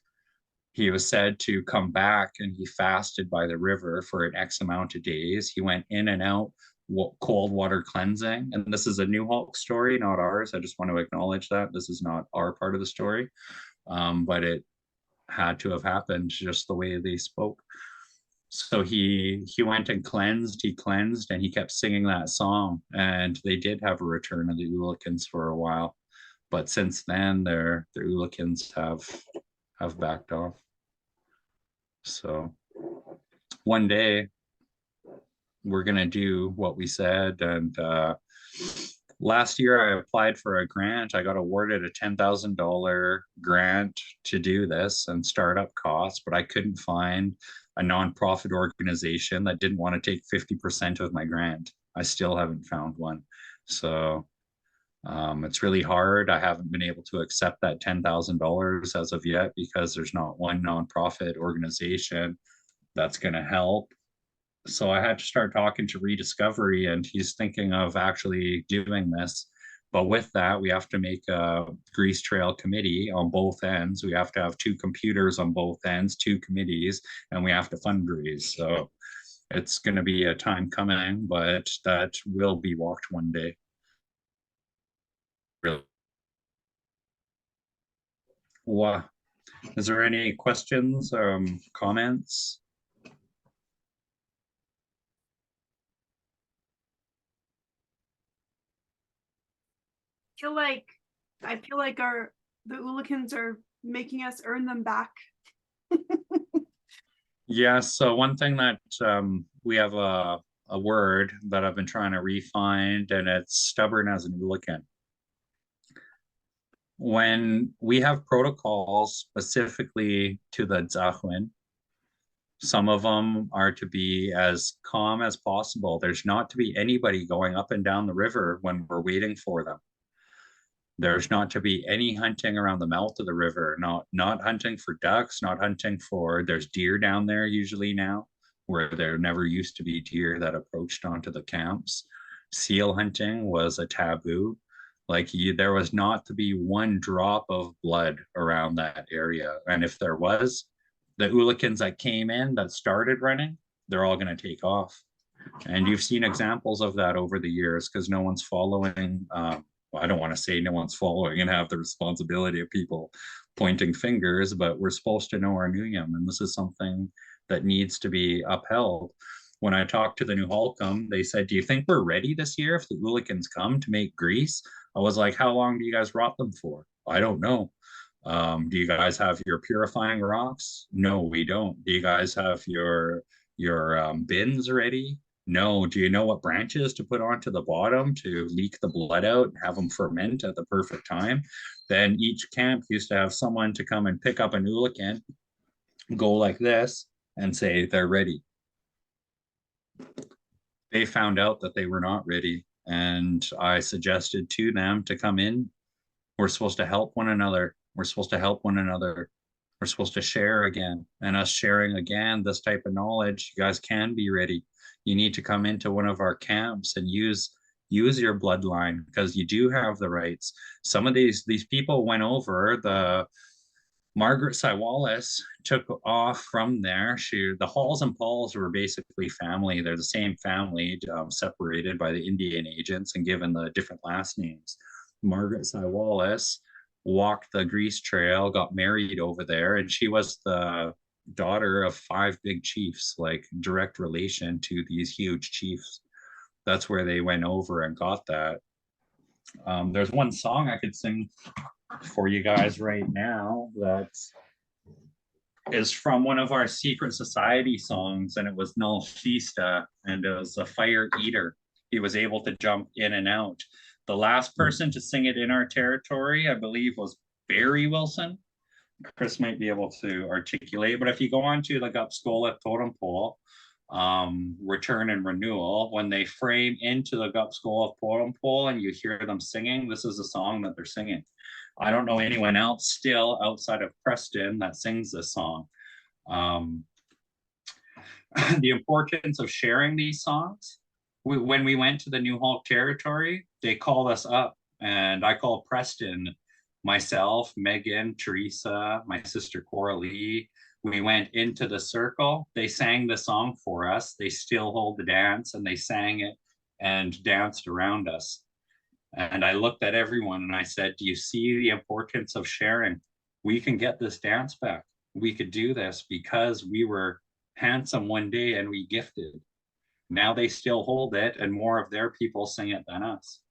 he was said to come back and he fasted by the river for an X amount of days. He went in and out cold water cleansing. And this is a New Hulk story, not ours. I just want to acknowledge that this is not our part of the story, but it had to have happened just the way they spoke. So he went and he cleansed, and he kept singing that song. And they did have a return of the Ulikans for a while. But since then, their Ulikans have backed off. So one day we're going to do what we said. And last year I applied for a grant. I got awarded a $10,000 grant to do this and startup costs, but I couldn't find a nonprofit organization that didn't want to take 50% of my grant. I still haven't found one. So it's really hard. I haven't been able to accept that $10,000 as of yet, because there's not one nonprofit organization that's going to help. So I had to start talking to Rediscovery, and he's thinking of actually doing this. But with that, we have to make a Grease Trail committee on both ends. We have to have 2 computers on both ends, 2 committees, and we have to fundraise. So it's going to be a time coming, but that will be walked one day. Really. Wow. Is there any questions, comments? I feel like the Ulikans are making us earn them back. Yeah, so one thing that we have a word that I've been trying to refine, and it's stubborn as an Ulikan. When we have protocols specifically to the Zahwin, some of them are to be as calm as possible. There's not to be anybody going up and down the river when we're waiting for them. There's not to be any hunting around the mouth of the river, not hunting for ducks, not hunting for, there's deer down there usually now, where there never used to be deer that approached onto the camps. Seal hunting was a taboo. Like there was not to be one drop of blood around that area. And if there was, the hooligans that came in that started running, they're all going to take off. And you've seen examples of that over the years because no one's following. Well, I don't want to say no one's following and have the responsibility of people pointing fingers, but we're supposed to know our Nuyem, and this is something that needs to be upheld. When I talked to the New Holcomb, they said, "Do you think we're ready this year if the hooligans come to make grease?" I was like, "How long do you guys rot them for?" "I don't know." Do you guys have your purifying rocks? No, we don't. Do you guys have your bins ready? No. Do you know what branches to put onto the bottom to leak the blood out and have them ferment at the perfect time? Then each camp used to have someone to come and pick up an oolakan, go like this, and say they're ready. They found out that they were not ready, and I suggested to them to come in. We're supposed to help one another. We're supposed to help one another. We're supposed to share again. And us sharing again this type of knowledge, you guys can be ready. You need to come into one of our camps and use your bloodline because you do have the rights. Some of these people went over. The Margaret Sywallis took off from there. The Halls and Pauls were basically family. They're the same family, separated by the Indian agents and given the different last names. Margaret Sywallis walked the Grease Trail, got married over there, and she was the daughter of 5 big chiefs, like direct relation to these huge chiefs. That's where they went over and got that. There's one song I could sing for you guys right now that is from one of our secret society songs, and it was Null Fista, and it was a fire eater. He was able to jump in and out. The last person to sing it in our territory, I believe, was Barry Wilson. Chris might be able to articulate, but if you go on to the Gupskola Totem Pole, return and renewal, when they frame into the Gupskola Totem Pole and you hear them singing, this is a song that they're singing. I don't know anyone else still outside of Preston that sings this song. The importance of sharing these songs. When we went to the New Hulk territory, they called us up, and I called Preston, myself, Megan, Teresa, my sister Coralie. We went into the circle. They sang the song for us. They still hold the dance, and they sang it and danced around us. And I looked at everyone and I said, "Do you see the importance of sharing? We can get this dance back. We could do this because we were handsome one day and we gifted. Now they still hold it, and more of their people sing it than us."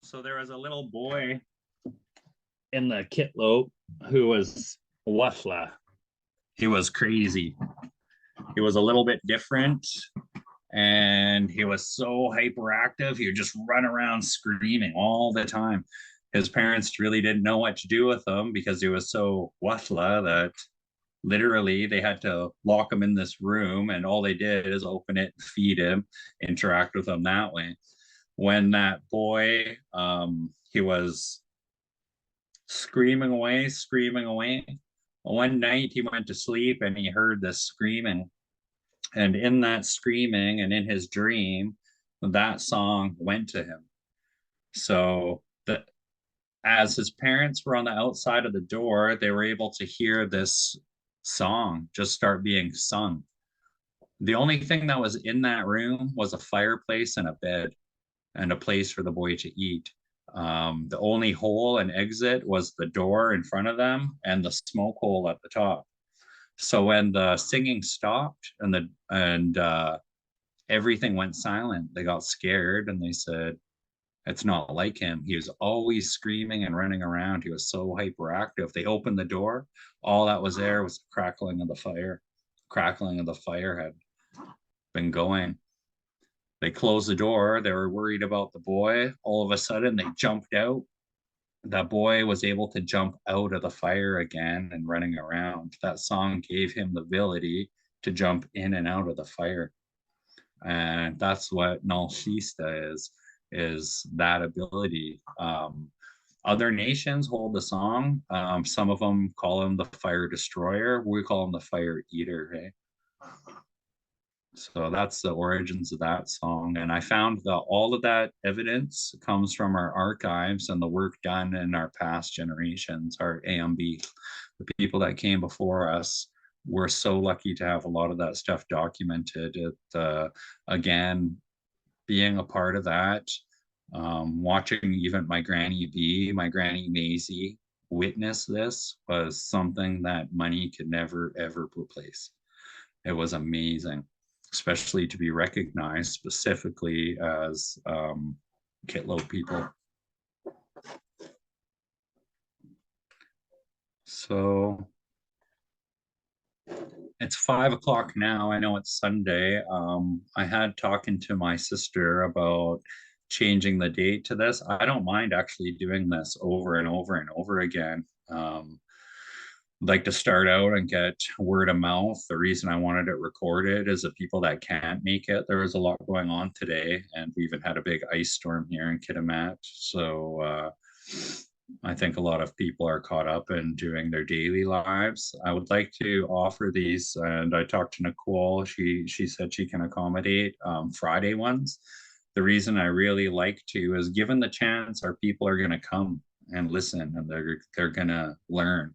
So there was a little boy in the Kitlope who was Wafla. He was crazy. He was a little bit different, and he was so hyperactive. He would just run around screaming all the time. his parents really didn't know what to do with him because he was so watla that literally they had to lock him in this room, and all they did is open it, feed him, interact with him that way. When that boy, he was screaming away. One night he went to sleep and he heard this screaming, and in that screaming and in his dream, that song went to him. So the as his parents were on the outside of the door, they were able to hear this song just start being sung. The only thing that was in that room was a fireplace and a bed and a place for the boy to eat. The only hole and exit was the door in front of them and the smoke hole at the top. So when the singing stopped and everything went silent, they got scared and they said, "It's not like him. He was always screaming and running around. He was so hyperactive." They opened the door. All that was there was the crackling of the fire. Crackling of the fire had been going. They closed the door. They were worried about the boy. All of a sudden, they jumped out. That boy was able to jump out of the fire again and running around. That song gave him the ability to jump in and out of the fire. And that's what Nalshista is that ability. Other nations hold the song. Some of them call him the fire destroyer. We call him the fire eater. Hey? So that's the origins of that song. And I found that all of that evidence comes from our archives and the work done in our past generations, our AMB. The people that came before us were so lucky to have a lot of that stuff documented. Again, being a part of that, watching even my granny Maisie witness this was something that money could never, ever replace. It was amazing, especially to be recognized specifically as Kitlo people. So it's 5 o'clock now. I know it's Sunday. I had talking to my sister about changing the date to this. I don't mind actually doing this over and over and over again. Like to start out and get word of mouth. The reason I wanted it recorded is the people that can't make it. There was a lot going on today, and we even had a big ice storm here in Kitimat. So I think a lot of people are caught up in doing their daily lives. I would like to offer these, and I talked to Nicole. She said she can accommodate Friday ones. The reason I really like to is given the chance, our people are going to come and listen, and they're going to learn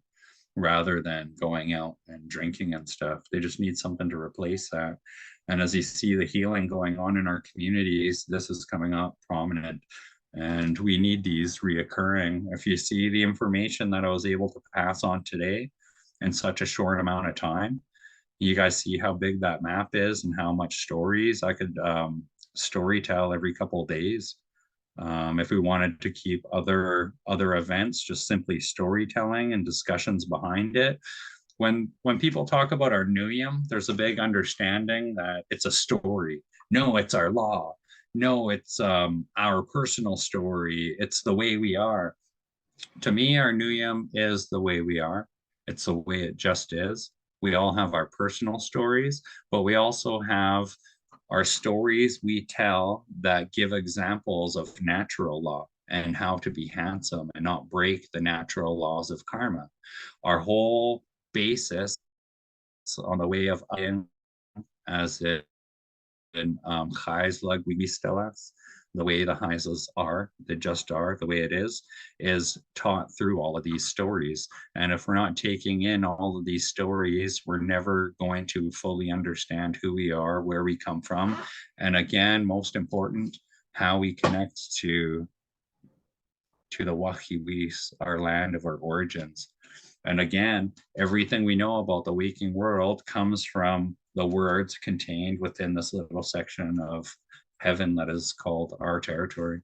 rather than going out and drinking and stuff. They just need something to replace that. And as you see the healing going on in our communities, this is coming up prominent. And we need these reoccurring. If you see the information that I was able to pass on today in such a short amount of time, you guys see how big that map is and how much stories I could story tell every couple of days. If we wanted to keep other events just simply storytelling and discussions behind it, when people talk about our Nuyem, there's a big understanding that it's a story. No, it's our law. No, it's our personal story. It's the way we are. To me, our Nuyem is the way we are. It's the way it just is. We all have our personal stories, but we also have are stories we tell that give examples of natural law and how to be handsome and not break the natural laws of karma. Our whole basis on the way of as it in Chayzla Guistelas, the way the Heislas are, they just are, the way it is taught through all of these stories. And if we're not taking in all of these stories, we're never going to fully understand who we are, where we come from. And again, most important, how we connect to the Wahiwis, our land of our origins. And again, everything we know about the waking world comes from the words contained within this little section of heaven that is called our territory.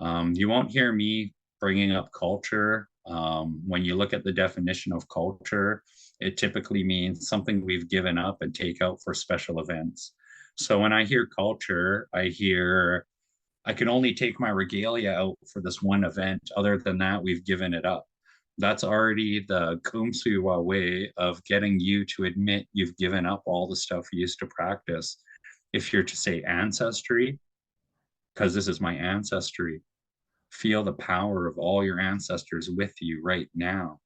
You won't hear me bringing up culture. When you look at the definition of culture, it typically means something we've given up and take out for special events. So when I hear culture, I hear I can only take my regalia out for this one event. Other than that, we've given it up. That's already the Kumsuwa way of getting you to admit you've given up all the stuff you used to practice. If you're to say ancestry, because this is my ancestry, feel the power of all your ancestors with you right now.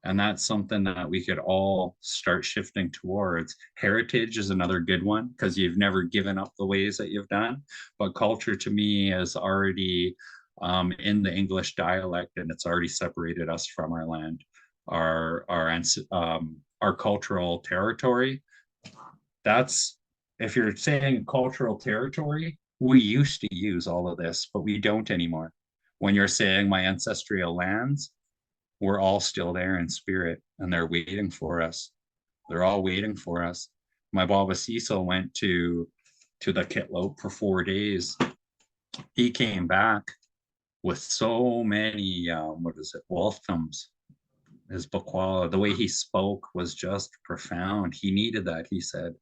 And that's something that we could all start shifting towards. Heritage is another good one because you've never given up the ways that you've done. But culture to me is already in the English dialect, and it's already separated us from our land, our cultural territory. That's, if you're saying cultural territory, we used to use all of this, but we don't anymore. When you're saying my ancestral lands, we're all still there in spirit, and they're waiting for us. They're all waiting for us. My Baba Cecil went to the Kitlope for 4 days. He came back with so many what is it, Walthams. His Bakwala, the way he spoke was just profound. He needed that, he said.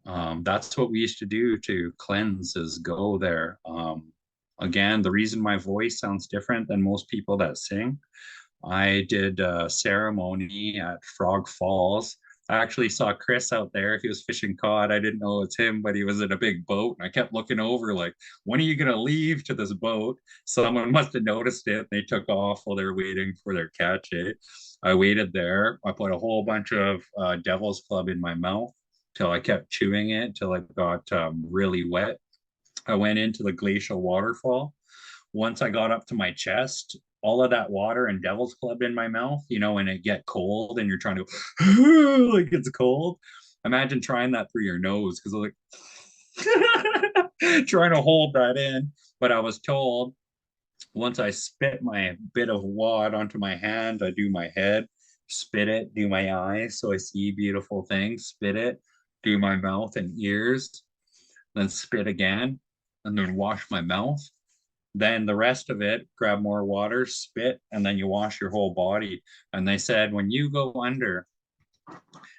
That's what we used to do to cleanse, is go there. Again, the reason my voice sounds different than most people that sing, I did a ceremony at Frog Falls. I actually saw Chris out there. He was fishing cod. I didn't know it's him, but he was in a big boat. And I kept looking over, like, when are you going to leave to this boat? Someone must have noticed it. And they took off while they were waiting for their catch. I waited there. I put a whole bunch of Devil's Club in my mouth till I kept chewing it till it got really wet. I went into the glacial waterfall. Once I got up to my chest, all of that water and Devil's Club in my mouth, you know, when it get cold and you're trying to like it's cold. Imagine trying that through your nose because like trying to hold that in. But I was told once I spit my bit of wad onto my hand, I do my head, spit it, do my eyes so I see beautiful things, spit it, do my mouth and ears, then spit again, and then wash my mouth. Then the rest of it, grab more water, spit, and then you wash your whole body. And they said, when you go under,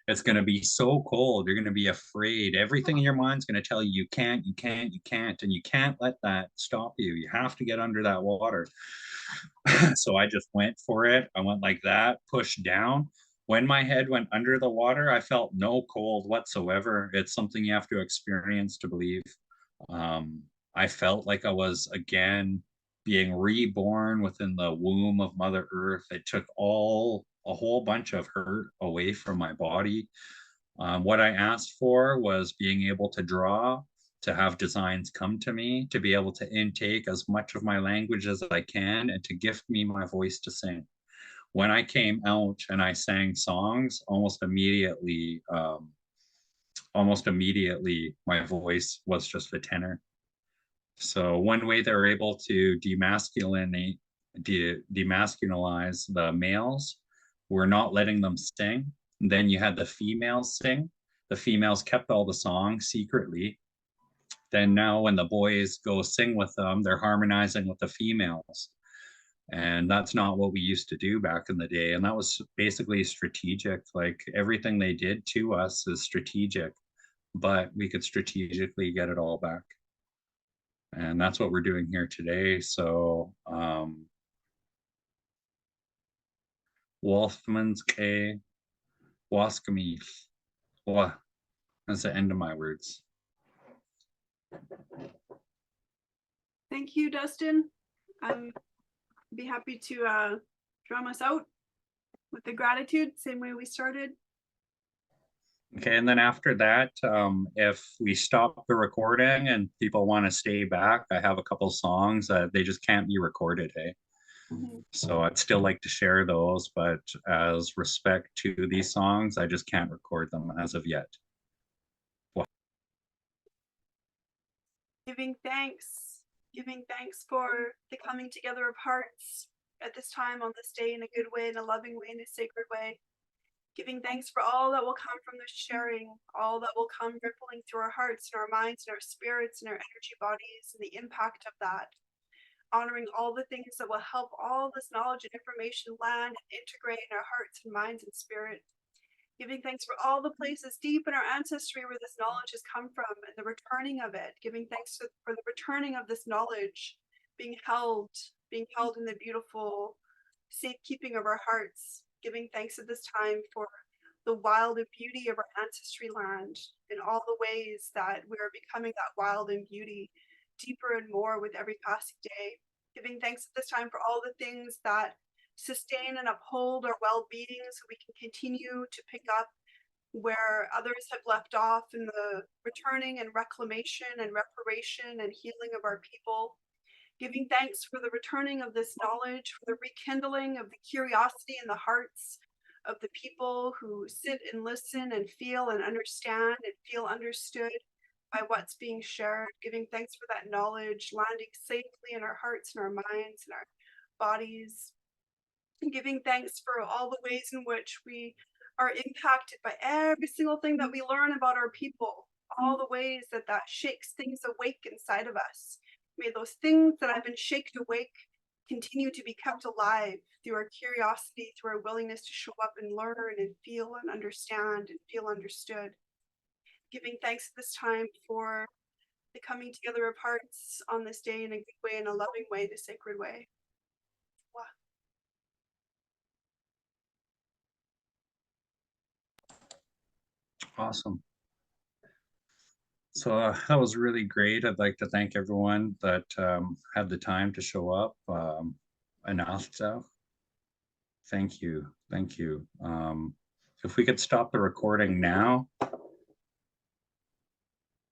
it's going to be so cold. You're going to be afraid. Everything in your mind's going to tell you, you can't, you can't, you can't. And you can't let that stop you. You have to get under that water. So I just went for it. I went like that, pushed down. When my head went under the water, I felt no cold whatsoever. It's something you have to experience to believe. Um, I felt like I was again being reborn within the womb of Mother Earth. It took a whole bunch of hurt away from my body. What I asked for was being able to draw, to have designs come to me, to be able to intake as much of my language as I can, and to gift me my voice to sing. When I came out and I sang songs, almost immediately, my voice was just a tenor. So one way they're able to demasculinize the males, we're not letting them sing. And then you had the females sing. The females kept all the songs secretly. Then now when the boys go sing with them, they're harmonizing with the females. And that's not what we used to do back in the day. And that was basically strategic. Like everything they did to us is strategic, but we could strategically get it all back. And that's what we're doing here today. So Wolfman's K, Waskamith. Well, that's the end of my words. Thank you, Dustin. I'd be happy to drum us out with the gratitude, same way we started. Okay, and then after that, if we stop the recording and people want to stay back, I have a couple songs that they just can't be recorded, hey? So I'd still like to share those, but as respect to these songs, I just can't record them as of yet. Giving thanks for the coming together of hearts at this time, on this day, in a good way, in a loving way, in a sacred way. Giving thanks for all that will come from the sharing, all that will come rippling through our hearts and our minds and our spirits and our energy bodies, and the impact of that. Honoring all the things that will help all this knowledge and information land and integrate in our hearts and minds and spirit. Giving thanks for all the places deep in our ancestry where this knowledge has come from and the returning of it. Giving thanks for the returning of this knowledge being held in the beautiful safekeeping of our hearts. Giving thanks at this time for the wild and beauty of our ancestry land in all the ways that we are becoming that wild and beauty deeper and more with every passing day. Giving thanks at this time for all the things that sustain and uphold our well-being so we can continue to pick up where others have left off in the returning and reclamation and reparation and healing of our people. Giving thanks for the returning of this knowledge, for the rekindling of the curiosity in the hearts of the people who sit and listen and feel and understand and feel understood by what's being shared. Giving thanks for that knowledge landing safely in our hearts and our minds and our bodies. And giving thanks for all the ways in which we are impacted by every single thing that we learn about our people, all the ways that that shakes things awake inside of us. May those things that have been shaken awake continue to be kept alive through our curiosity, through our willingness to show up and learn and feel and understand and feel understood. Giving thanks at this time for the coming together of hearts on this day in a good way, in a loving way, in a sacred way. Wow. Awesome. So that was really great. I'd like to thank everyone that had the time to show up and asked stuff. Thank you. Thank you. If we could stop the recording now.